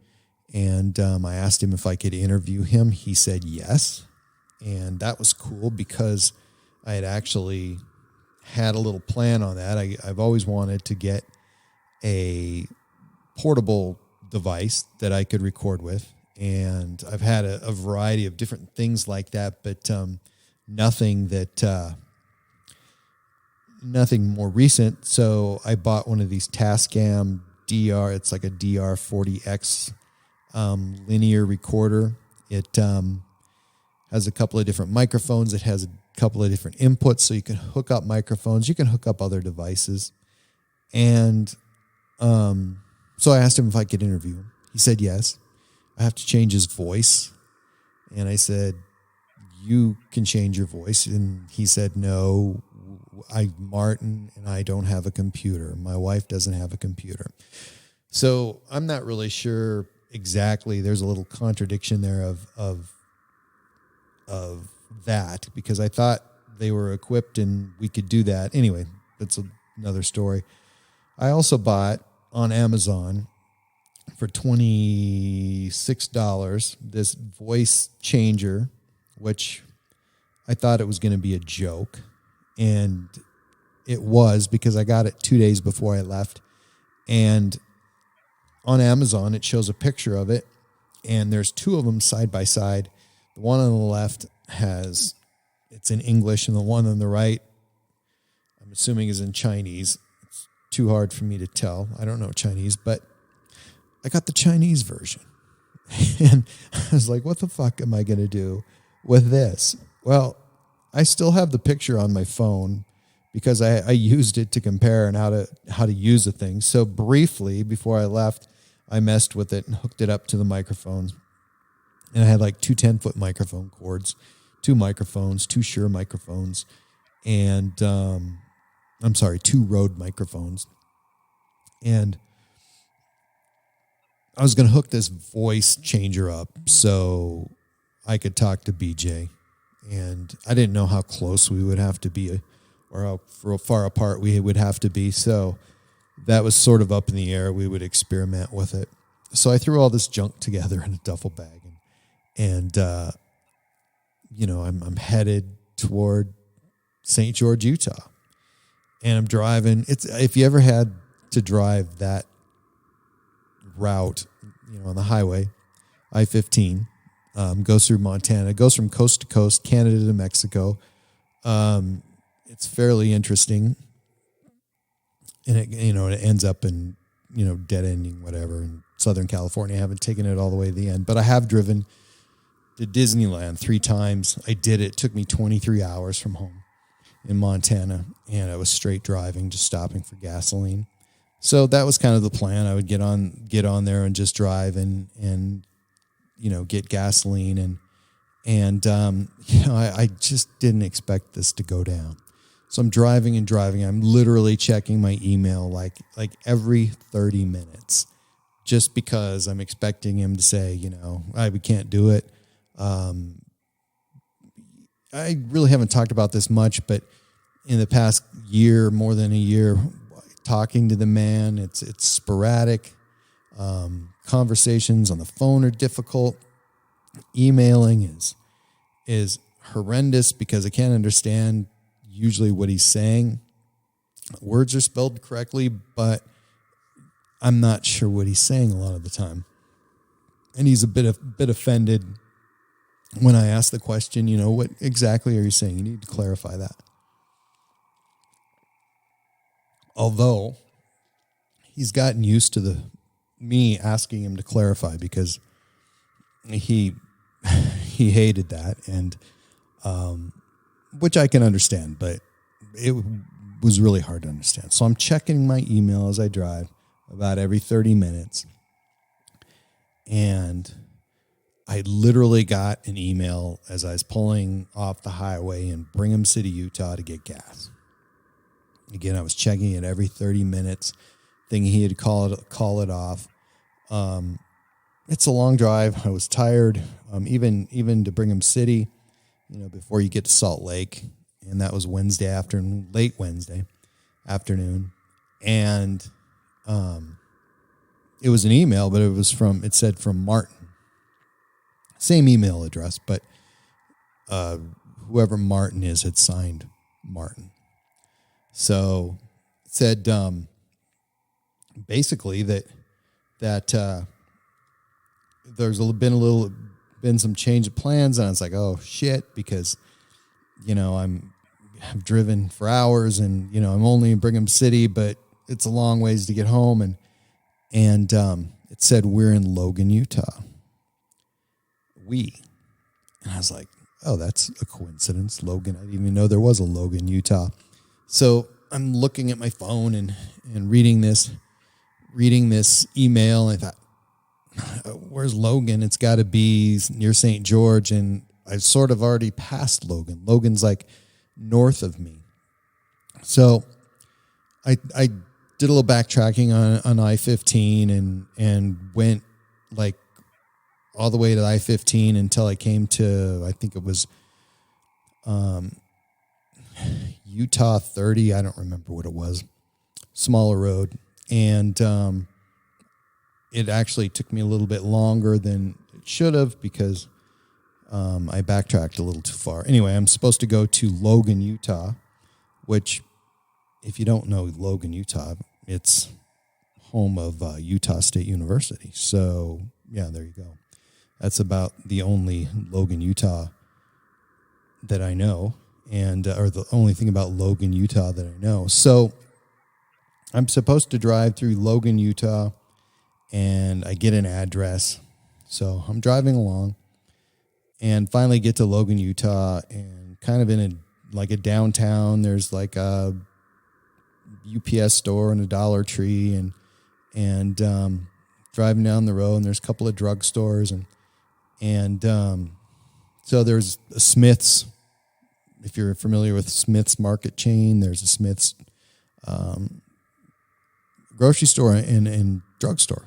I asked him if I could interview him. He said yes. And that was cool because I had actually had a little plan on that. I've always wanted to get a portable device that I could record with. And I've had a variety of different things like that, but nothing more recent. So I bought one of these Tascam DR. It's like a DR40X linear recorder. It has a couple of different microphones. It has a couple of different inputs, so you can hook up microphones. You can hook up other devices. And so I asked him if I could interview him. He said yes. I have to change his voice. And I said, you can change your voice. And he said, no, Martin and I don't have a computer. My wife doesn't have a computer. So I'm not really sure exactly. There's a little contradiction there of that, because I thought they were equipped and we could do that. Anyway, that's another story. I also bought on Amazon for $26 this voice changer, which I thought it was going to be a joke. And it was, because I got it 2 days before I left. And on Amazon, it shows a picture of it. And there's two of them side by side. The one on the left it's in English, and the one on the right, I'm assuming, is in Chinese. It's too hard for me to tell. I don't know Chinese, but I got the Chinese version. And I was like, what the fuck am I going to do with this? Well, I still have the picture on my phone because I used it to compare and how to use the thing. So briefly, before I left, I messed with it and hooked it up to the microphones. And I had like two 10-foot microphone cords, two microphones, two Shure microphones, and two Rode microphones. And I was going to hook this voice changer up so I could talk to BJ. And I didn't know how close we would have to be or how far apart we would have to be. So that was sort of up in the air. We would experiment with it. So I threw all this junk together in a duffel bag. And I'm headed toward St. George, Utah. And I'm driving. If you ever had to drive that route, on the highway, I-15, goes through Montana, goes from coast to coast, Canada to Mexico. It's fairly interesting. And it ends up in, dead ending, whatever, in Southern California. I haven't taken it all the way to the end, but I have driven to Disneyland 3 times. I did it. It took me 23 hours from home in Montana, and I was straight driving, just stopping for gasoline. So that was kind of the plan. I would get on there and just drive and get gasoline and I just didn't expect this to go down. So I'm driving and driving. I'm literally checking my email like every 30 minutes, just because I'm expecting him to say, we can't do it. I really haven't talked about this much, but in the past year, more than a year, talking to the man, it's sporadic. Conversations on the phone are difficult. Emailing is horrendous because I can't understand usually what he's saying. Words are spelled correctly, but I'm not sure what he's saying a lot of the time. And he's a bit offended when I ask the question, what exactly are you saying? You need to clarify that. Although he's gotten used to me asking him to clarify, because he hated that, and which I can understand, but it was really hard to understand. So I'm checking my email as I drive about every 30 minutes. And I literally got an email as I was pulling off the highway in Brigham City, Utah to get gas. Again, I was checking it every 30 minutes, thinking he'd call it off. It's a long drive. I was tired, even to Brigham City, before you get to Salt Lake. And that was Wednesday afternoon, late Wednesday afternoon. And it was an email, but it said from Martin. Same email address, but whoever Martin is had signed Martin. So it said basically that there's been some change of plans, and I was like, oh shit, because I've driven for hours, and I'm only in Brigham City, but it's a long ways to get home, and it said we're in Logan, Utah. And I was like, oh, that's a coincidence. Logan, I didn't even know there was a Logan, Utah. So I'm looking at my phone and reading this email. And I thought, where's Logan? It's got to be near St. George. And I've sort of already passed Logan. Logan's like north of me. So I did a little backtracking on I-15 and went like all the way to I-15 until I came to, I think it was Utah 30. I don't remember what it was. Smaller road. And it actually took me a little bit longer than it should have because I backtracked a little too far. Anyway, I'm supposed to go to Logan, Utah, which, if you don't know Logan, Utah, it's home of Utah State University. So, yeah, there you go. That's about the only Logan, Utah that I know, or the only thing about Logan, Utah that I know. So I'm supposed to drive through Logan, Utah, and I get an address. So I'm driving along and finally get to Logan, Utah, and kind of in a downtown. There's like a UPS store and a Dollar Tree, and driving down the road, and there's a couple of drugstores, and so there's a Smith's. If you're familiar with Smith's market chain, there's a Smith's grocery store and drugstore.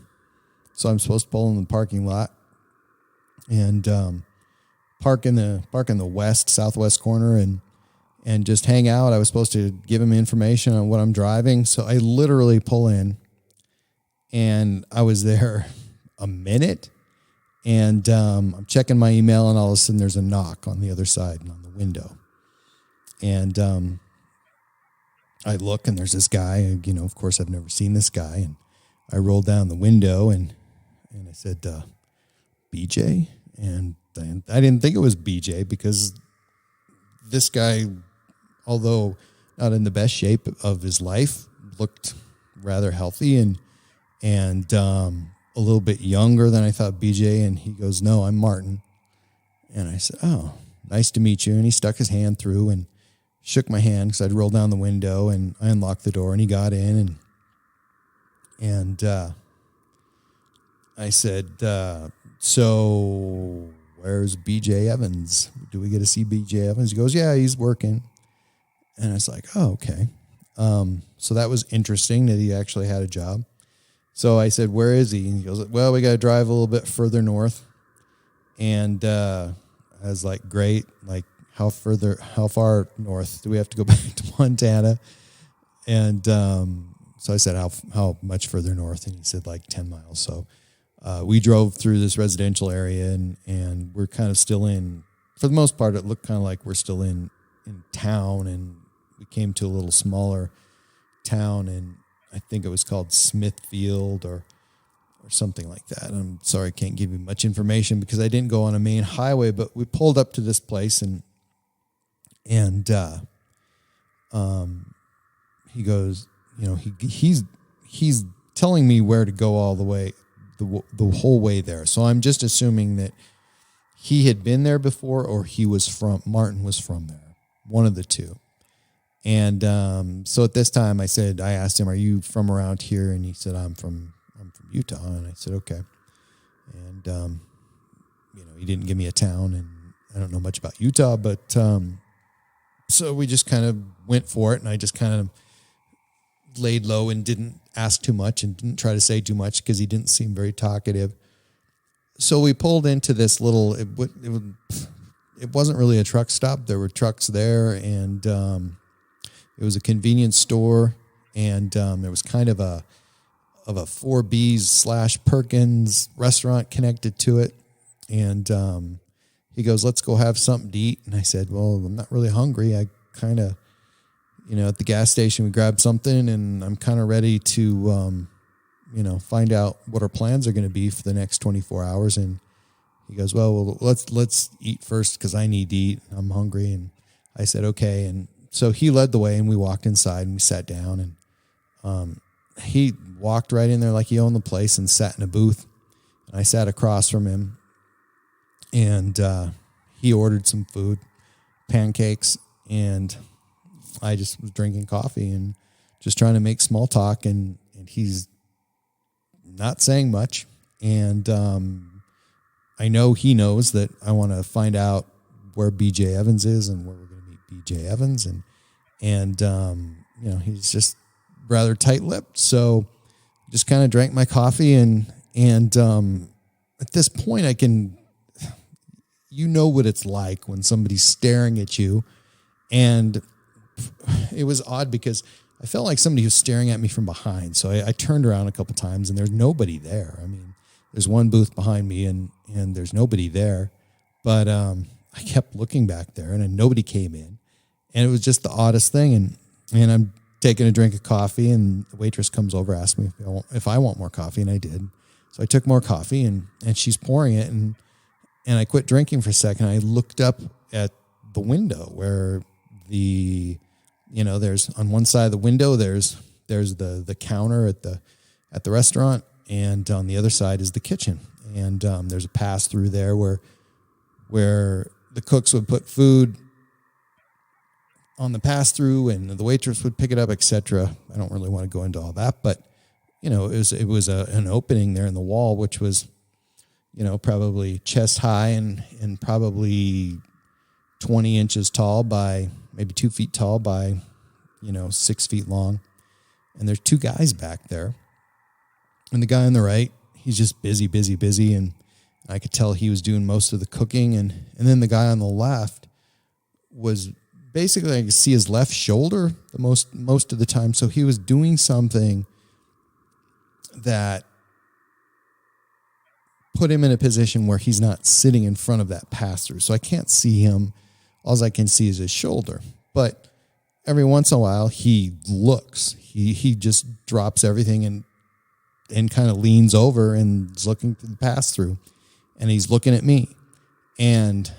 So I'm supposed to pull in the parking lot and park in the southwest corner and just hang out. I was supposed to give him information on what I'm driving. So I literally pull in, and I was there a minute, and I'm checking my email, and all of a sudden there's a knock on the other side on the window. And I look, and there's this guy, of course I've never seen this guy. And I rolled down the window and I said, BJ? And I didn't think it was BJ because this guy, although not in the best shape of his life, looked rather healthy and a little bit younger than I thought BJ. And he goes, no, I'm Martin. And I said, oh, nice to meet you. And he stuck his hand through and shook my hand because I'd rolled down the window, and I unlocked the door, and he got in, and I said, so where's BJ Evans? Do we get to see BJ Evans? He goes, yeah, he's working. And I was like, oh, okay. So that was interesting that he actually had a job. So I said, where is he? And he goes, well, we got to drive a little bit further north. And I was like, great. Like, how far north do we have to go back to Montana? And so I said, how much further north? And he said like 10 miles. So we drove through this residential area, and we're kind of still in, for the most part, it looked kind of like we're still in town. And we came to a little smaller town, and I think it was called Smithfield or something like that. I'm sorry, I can't give you much information because I didn't go on a main highway, but we pulled up to this place, and he goes, he's telling me where to go all the way, the whole way there. So I'm just assuming that he had been there before, or Martin was from there, one of the two. And so at this time I asked him, are you from around here? And he said, I'm from Utah. And I said, okay. And, he didn't give me a town, and I don't know much about Utah, but so we just kind of went for it, and I just kind of laid low and didn't ask too much and didn't try to say too much because he didn't seem very talkative. So we pulled into this little, it wasn't really a truck stop. There were trucks there, and it was a convenience store, and there was kind of a 4B's / Perkins restaurant connected to it. And he goes, let's go have something to eat. And I said, well, I'm not really hungry. I kind of, at the gas station, we grabbed something, and I'm kind of ready to, find out what our plans are going to be for the next 24 hours. And he goes, well, let's eat first because I need to eat. I'm hungry. And I said, okay. And so he led the way, and we walked inside and we sat down, and he walked right in there like he owned the place and sat in a booth. And I sat across from him, and he ordered some food, pancakes, and I just was drinking coffee and just trying to make small talk, and he's not saying much. And I know he knows that I want to find out where BJ Evans is and where we're going to meet BJ Evans. And he's just rather tight-lipped. So just kind of drank my coffee, and at this point I can, what it's like when somebody's staring at you. And it was odd because I felt like somebody was staring at me from behind. So I turned around a couple times, and there's nobody there. I mean, there's one booth behind me, and there's nobody there. But I kept looking back there, and nobody came in. And it was just the oddest thing. And I'm taking a drink of coffee, and the waitress comes over, asked me if I want more coffee, and I did. So I took more coffee, and she's pouring it, and I quit drinking for a second. I looked up at the window where there's on one side of the window, there's the counter at the restaurant, and on the other side is the kitchen. And there's a pass through there where the cooks would put food on the pass through, and the waitress would pick it up, etc. I don't really want to go into all that, but it was an opening there in the wall, which was probably chest high and probably 20 inches tall by maybe 2 feet tall by 6 feet long. And there's two guys back there, and the guy on the right, he's just busy, and I could tell he was doing most of the cooking, and then the guy on the left was basically, I could see his left shoulder the most of the time. So he was doing something that put him in a position where he's not sitting in front of that pass-through. So I can't see him. All I can see is his shoulder. But every once in a while, he looks. He just drops everything and kind of leans over and is looking through the pass-through. And he's looking at me. And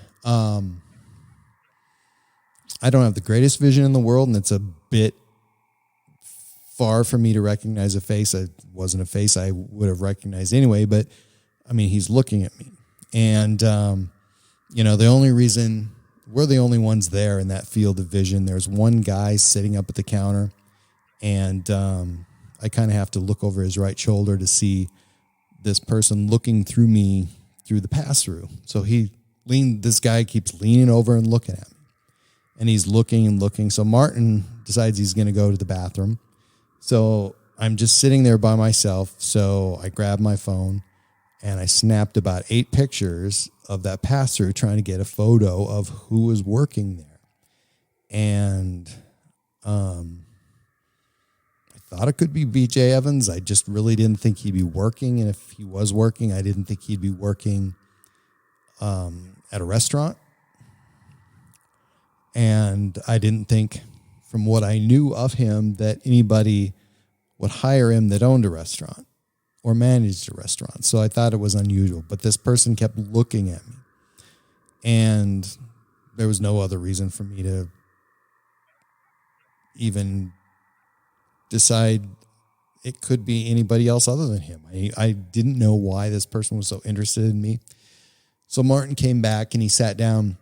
I don't have the greatest vision in the world, and it's a bit far for me to recognize a face. It wasn't a face I would have recognized anyway, but I mean, he's looking at me. And, the only reason we're the only ones there in that field of vision, there's one guy sitting up at the counter, and I kind of have to look over his right shoulder to see this person looking through me through the pass-through. So this guy keeps leaning over and looking at me. And he's looking and looking. So Martin decides he's going to go to the bathroom. So I'm just sitting there by myself. So I grabbed my phone and I snapped about 8 pictures of that pass-through, trying to get a photo of who was working there. And I thought it could be BJ Evans. I just really didn't think he'd be working. And if he was working, I didn't think he'd be working at a restaurant. And I didn't think, from what I knew of him, that anybody would hire him that owned a restaurant or managed a restaurant. So I thought it was unusual. But this person kept looking at me. And there was no other reason for me to even decide it could be anybody else other than him. I didn't know why this person was so interested in me. So Martin came back and he sat down.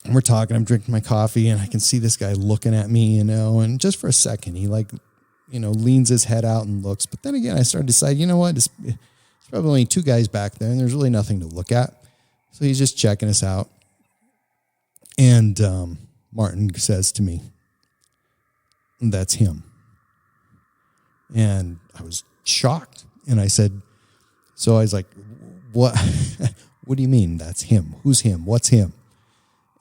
And we're talking, I'm drinking my coffee, and I can see this guy looking at me, and just for a second, he leans his head out and looks. But then again, I started to decide, it's probably only 2 guys back there, and there's really nothing to look at. So he's just checking us out. And Martin says to me, that's him. And I was shocked. And I said, so I was like, what, what do you mean that's him? Who's him? What's him?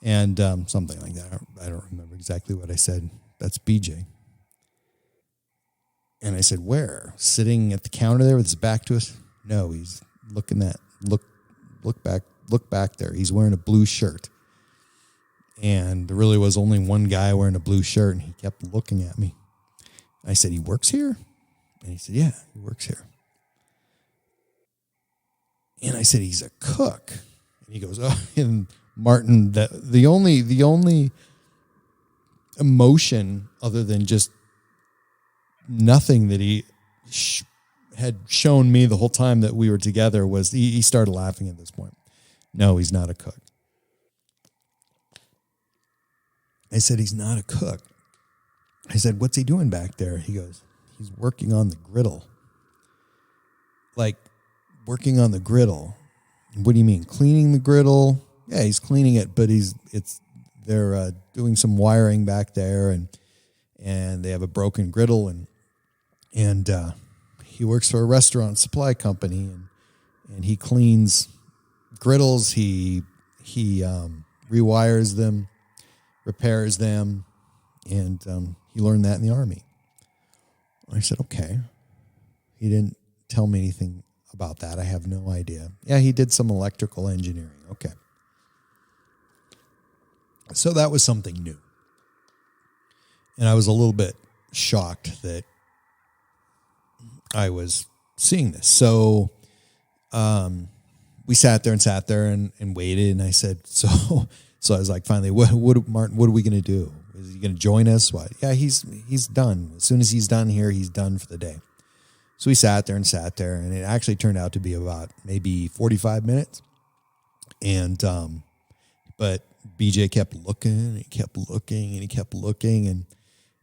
And something like that. I don't remember exactly what I said. That's BJ. And I said, where? Sitting at the counter there with his back to us? No, he's look back there. He's wearing a blue shirt. And there really was only one guy wearing a blue shirt, and he kept looking at me. I said, he works here? And he said, yeah, he works here. And I said, he's a cook. And he goes, oh, and Martin, the only emotion other than just nothing that he had shown me the whole time that we were together was he started laughing at this point. No, he's not a cook. I said, he's not a cook. I said, what's he doing back there? He goes, he's working on the griddle. Like, working on the griddle. What do you mean? Cleaning the griddle? Yeah, he's cleaning it, but they're doing some wiring back there, and they have a broken griddle, and he works for a restaurant supply company, and he cleans griddles. He rewires them, repairs them, and he learned that in the Army. I said, okay. He didn't tell me anything about that. I have no idea. Yeah, he did some electrical engineering. Okay. So that was something new. And I was a little bit shocked that I was seeing this. So we sat there and waited. And I said, so I was like, finally, Martin, what are we going to do? Is he going to join us? What? Yeah, he's done. As soon as he's done here, he's done for the day. So we sat there, and it actually turned out to be about maybe 45 minutes. And, but BJ kept looking, and he kept looking,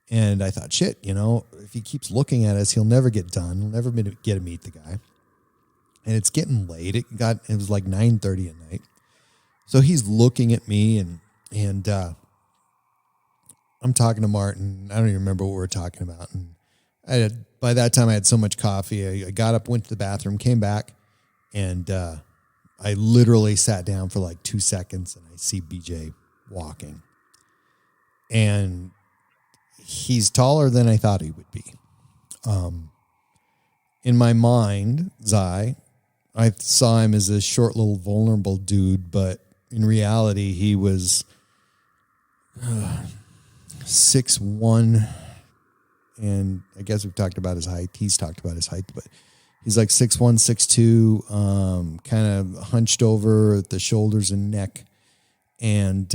and I thought, shit, if he keeps looking at us, he'll never get done. He'll never get to meet the guy. And it's getting late. It was like 9:30 at night. So he's looking at me, and I'm talking to Martin. I don't even remember what we were talking about. And by that time I had so much coffee. I got up, went to the bathroom, came back, and I literally sat down for like 2 seconds, and I see BJ walking. And he's taller than I thought he would be. In my mind's eye, I saw him as a short, little, vulnerable dude, but in reality, he was 6'1", and I guess we've talked about his height. He's talked about his height, but he's like 6'1", 6'2", kind of hunched over at the shoulders and neck, and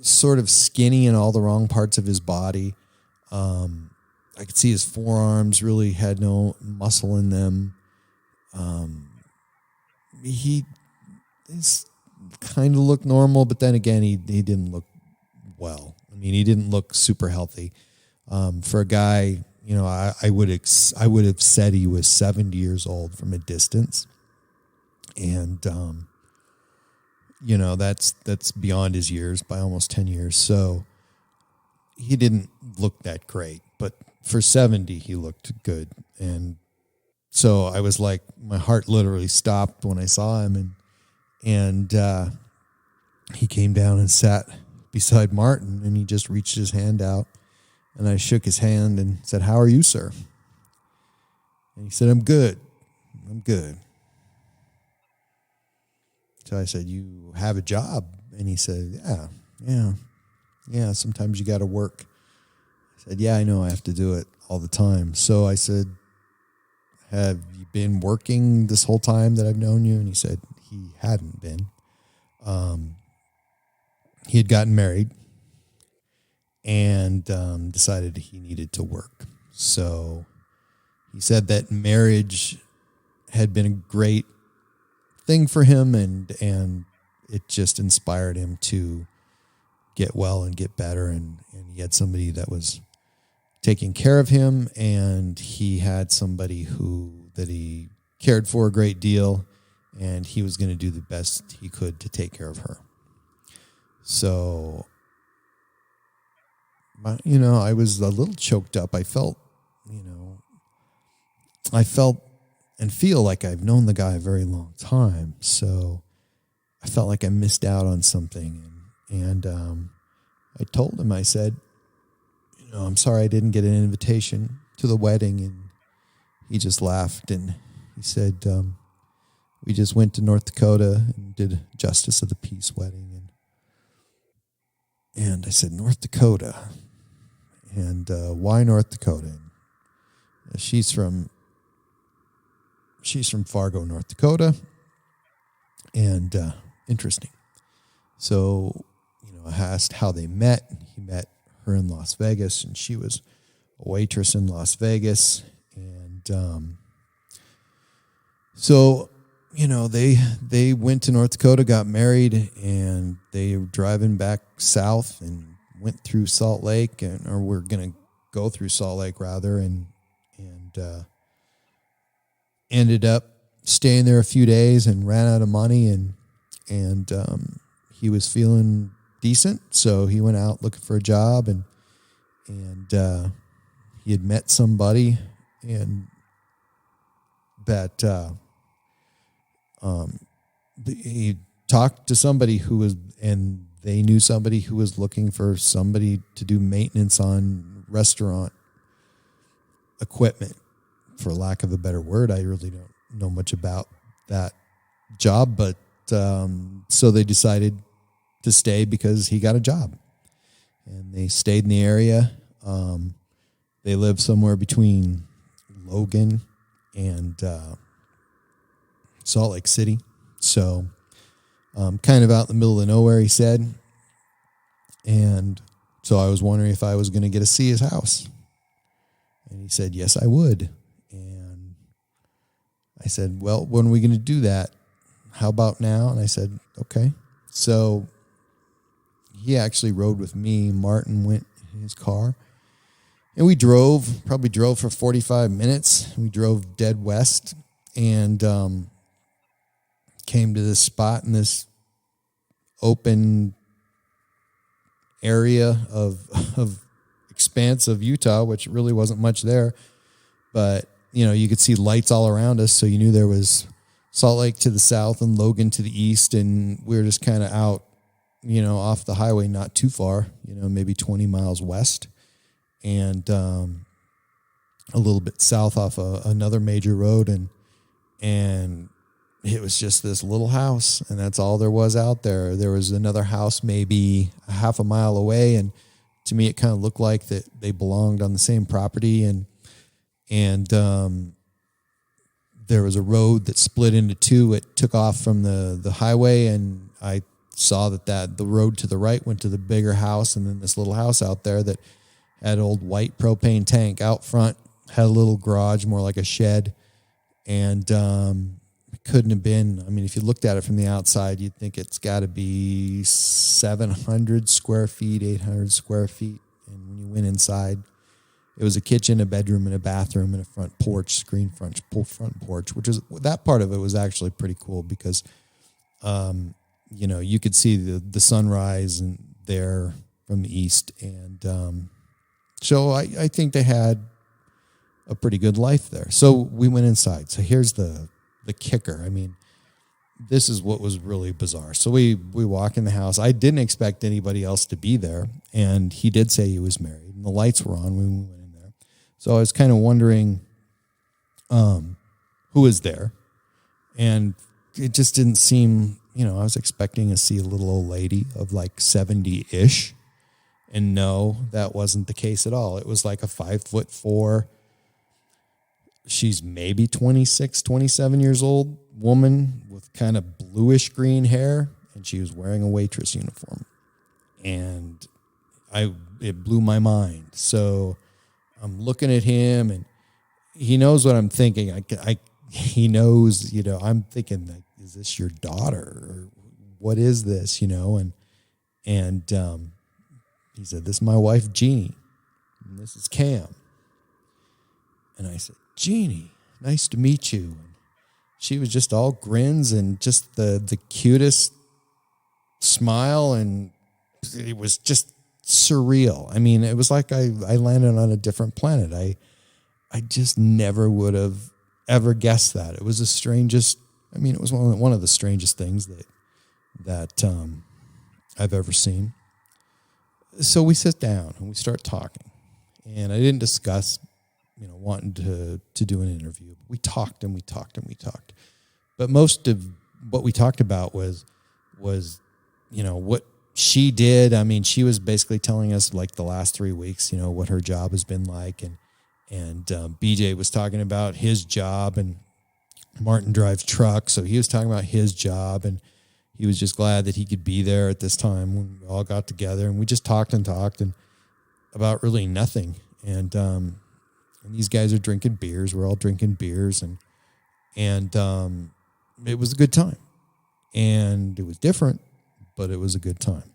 sort of skinny in all the wrong parts of his body. I could see his forearms really had no muscle in them. He kind of looked normal, but then again, he didn't look well. I mean, he didn't look super healthy. For a guy, I would have said he was 70 years old from a distance. And, that's beyond his years by almost 10 years. So he didn't look that great, but for 70, he looked good. And so I was like, my heart literally stopped when I saw him, and he came down and sat beside Martin, and he just reached his hand out, and I shook his hand and said, "How are you, sir?" And he said, I'm good. So I said, "You have a job?" And he said, yeah, sometimes you got to work. I said, "Yeah, I know, I have to do it all the time." So I said, "Have you been working this whole time that I've known you?" And he said he hadn't been. He had gotten married and decided he needed to work. So he said that marriage had been a great thing for him, and it just inspired him to get well and get better. And he had somebody that was taking care of him, and he had somebody that he cared for a great deal, and he was going to do the best he could to take care of her. So I was a little choked up. I felt and feel like I've known the guy a very long time. So I felt like I missed out on something. And I told him, I said, I'm sorry I didn't get an invitation to the wedding. And he just laughed and he said, we just went to North Dakota and did a Justice of the Peace wedding. And I said, North Dakota? And why North Dakota? And she's from Fargo, North Dakota. And interesting. So, I asked how they met. He met her in Las Vegas, and she was a waitress in Las Vegas. And so, they went to North Dakota, got married, and they were driving back south and went through Salt Lake, or we're going to go through Salt Lake rather, and ended up staying there a few days and ran out of money, and he was feeling decent, so he went out looking for a job, and he had met somebody, and that he talked to somebody and they knew somebody who was looking for somebody to do maintenance on restaurant equipment, for lack of a better word. I really don't know much about that job, but so they decided to stay because he got a job, and they stayed in the area. They live somewhere between Logan and Salt Lake City, so kind of out in the middle of nowhere, he said. And so I was wondering if I was going to get to see his house, and he said yes, I would. And I said, well, when are we going to do that? How about now? And I said, okay. So he actually rode with me. Martin went in his car, and we probably drove for 45 minutes. We drove dead west and came to this spot in this open area of expanse of Utah, which really wasn't much there. But, you could see lights all around us, so you knew there was Salt Lake to the south and Logan to the east, and we were just kind of out, off the highway, not too far, maybe 20 miles west, and a little bit south off another major road, and it was just this little house, and that's all there was out there. There was another house maybe a half a mile away, and to me it kind of looked like that they belonged on the same property, and there was a road that split into two. It took off from the highway, and I saw that the road to the right went to the bigger house, and then this little house out there that had an old white propane tank out front, had a little garage, more like a shed, and it couldn't have been, if you looked at it from the outside, you'd think it's got to be 700 square feet, 800 square feet, and when you went inside, it was a kitchen, a bedroom, and a bathroom, and a front porch, screen front porch, which is, that part of it was actually pretty cool because, you could see the sunrise and there from the east. And so I think they had a pretty good life there. So we went inside. So here's the kicker. This is what was really bizarre. So we walk in the house. I didn't expect anybody else to be there. And he did say he was married, and the lights were on when we went in there. So I was kind of wondering who was there. And it just didn't seem, I was expecting to see a little old lady of like 70-ish. And no, that wasn't the case at all. It was like a 5'4", she's maybe 26, 27 years old woman with kind of bluish green hair, and she was wearing a waitress uniform. And it blew my mind. So I'm looking at him, and he knows what I'm thinking. He knows, I'm thinking, like, is this your daughter, or what is this, and he said, this is my wife, Jeannie, and this is Cam. And I said, Jeannie, nice to meet you. And she was just all grins and just the cutest smile, and it was just surreal. I mean, it was like I landed on a different planet. I just never would have ever guessed that. It was the strangest. I mean, it was one of the strangest things that I've ever seen. So we sit down and we start talking, and I didn't discuss, wanting to do an interview. We talked and we talked and we talked, but most of what we talked about was what she did. I mean, she was basically telling us like the last 3 weeks, what her job has been like, and BJ was talking about his job, and Martin drives trucks, so he was talking about his job, and he was just glad that he could be there at this time when we all got together, and we just talked and about really nothing. And these guys are drinking beers. We're all drinking beers, and it was a good time, and it was different, but it was a good time.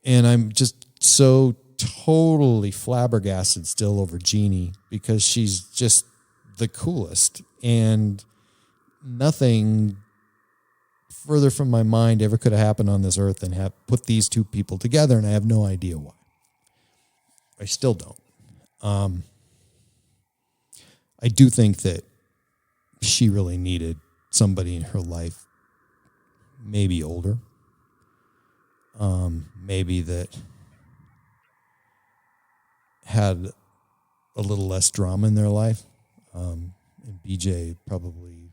And I'm just so totally flabbergasted still over Jeannie, because she's just the coolest, and nothing further from my mind ever could have happened on this earth than have put these two people together, and I have no idea why. I still don't. I do think that she really needed somebody in her life, maybe older, maybe that had a little less drama in their life. And BJ probably,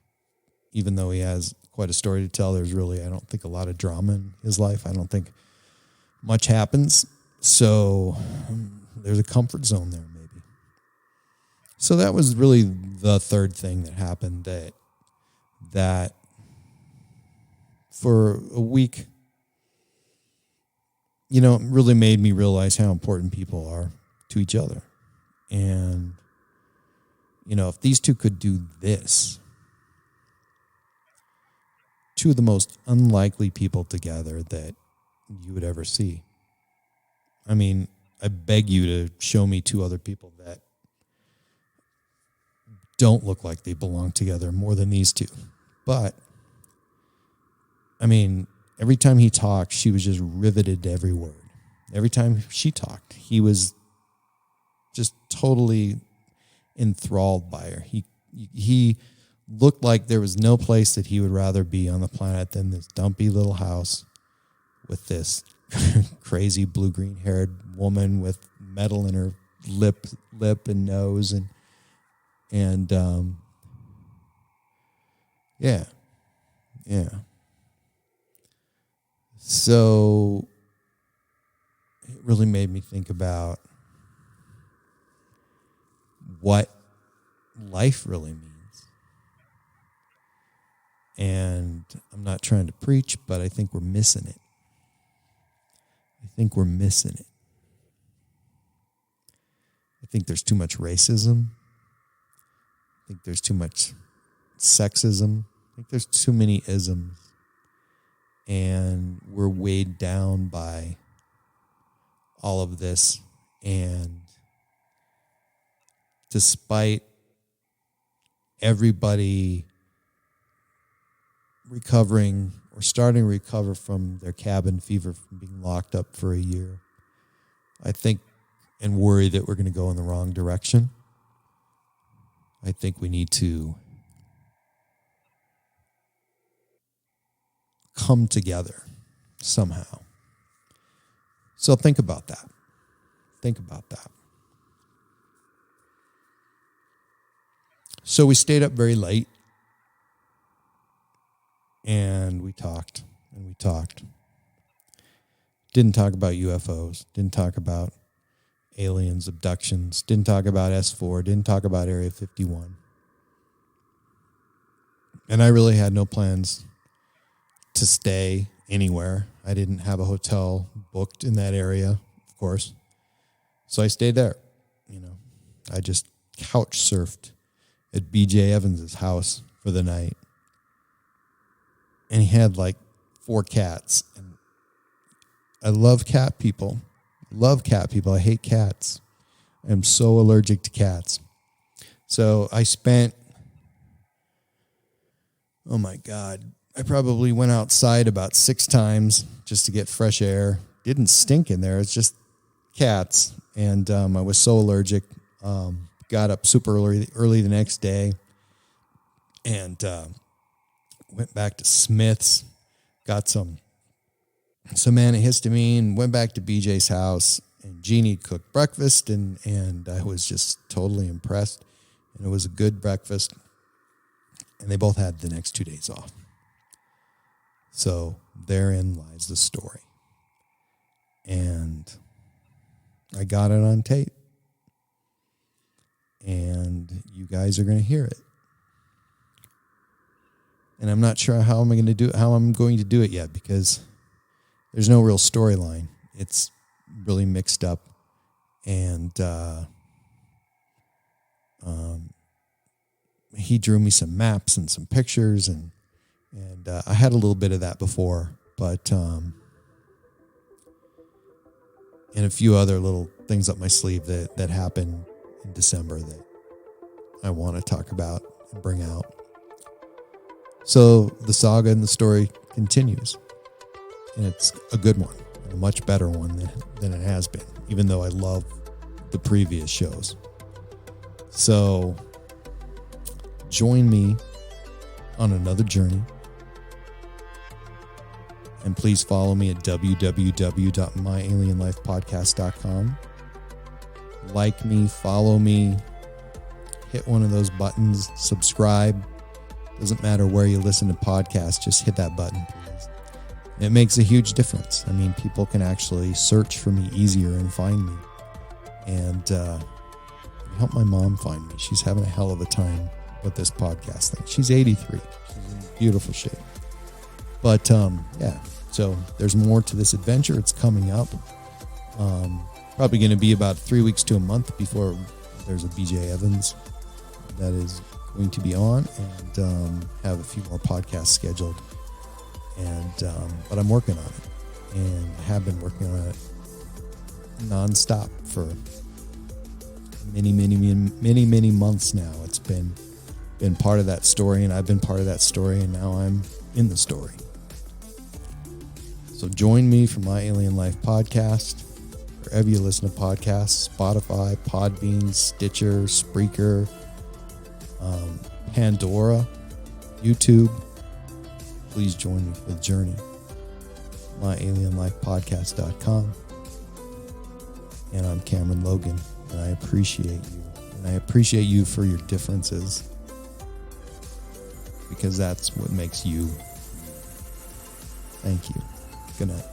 even though he has quite a story to tell, there's really, I don't think, a lot of drama in his life. I don't think much happens. So there's a comfort zone there, maybe. So that was really the third thing that happened, that for a week, it really made me realize how important people are to each other. And, if these two could do this, two of the most unlikely people together that you would ever see. I mean, I beg you to show me two other people that don't look like they belong together more than these two. But, I mean, every time he talked, she was just riveted to every word. Every time she talked, he was just totally enthralled by her. He looked like there was no place that he would rather be on the planet than this dumpy little house with this crazy blue-green haired woman with metal in her lip and nose, and yeah. So it really made me think about what life really means. And I'm not trying to preach, but I think we're missing it. I think there's too much racism. I think there's too much sexism. I think there's too many isms. And we're weighed down by all of this. And despite everybody recovering or starting to recover from their cabin fever from being locked up for a year, I think and worry that we're going to go in the wrong direction. I think we need to come together somehow. So think about that. So we stayed up very late, and we talked. Didn't talk about UFOs. Didn't talk about aliens, abductions. Didn't talk about S4. Didn't talk about Area 51. And I really had no plans to stay anywhere. I didn't have a hotel booked in that area, of course. So I stayed there. I just couch surfed at BJ Evans's house for the night. And he had like 4 cats. And I love cat people. I hate cats. I'm so allergic to cats. So I spent, oh my God, I probably went outside about 6 times just to get fresh air. Didn't stink in there. It's just cats, and I was so allergic. Got up super early the next day, and went back to Smith's, got some antihistamine, went back to BJ's house, and Jeannie cooked breakfast, and I was just totally impressed. And it was a good breakfast, and they both had the next 2 days off. So therein lies the story. And I got it on tape. And you guys are going to hear it. And I'm not sure how I'm going to do it yet, because there's no real storyline. It's really mixed up, and he drew me some maps and some pictures, and I had a little bit of that before, but and a few other little things up my sleeve that happened in December that I want to talk about and bring out. So the saga and the story continues, and it's a good one, a much better one than it has been, even though I love the previous shows. So join me on another journey, and please follow me at www.myalienlifepodcast.com. Like me, follow me, hit one of those buttons, subscribe. Doesn't matter where you listen to podcasts, just hit that button, please. It makes a huge difference. I mean, people can actually search for me easier and find me. And help my mom find me. She's having a hell of a time with this podcast thing. She's 83. She's in beautiful shape. But yeah, so there's more to this adventure. It's coming up. Probably going to be about 3 weeks to a month before there's a BJ Evans that is going to be on, and have a few more podcasts scheduled. And but I'm working on it, and have been working on it nonstop for many months now. It's been part of that story, and I've been part of that story, and now I'm in the story. So join me for My Alien Life podcast, wherever you listen to podcasts: Spotify, Podbean, Stitcher, Spreaker, Pandora, YouTube. Please join me for the journey. MyAlienLifePodcast.com. And I'm Cameron Logan, and I appreciate you. And I appreciate you for your differences, because that's what makes you. Thank you. Good night.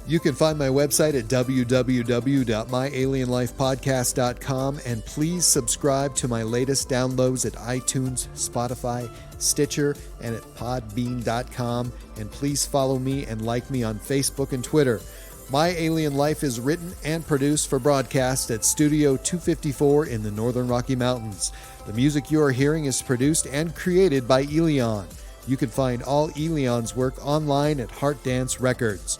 You can find my website at www.myalienlifepodcast.com, and please subscribe to my latest downloads at iTunes, Spotify, Stitcher, and at podbean.com. And please follow me and like me on Facebook and Twitter. My Alien Life is written and produced for broadcast at Studio 254 in the Northern Rocky Mountains. The music you are hearing is produced and created by Eleon. You can find all Eleon's work online at Heart Dance Records.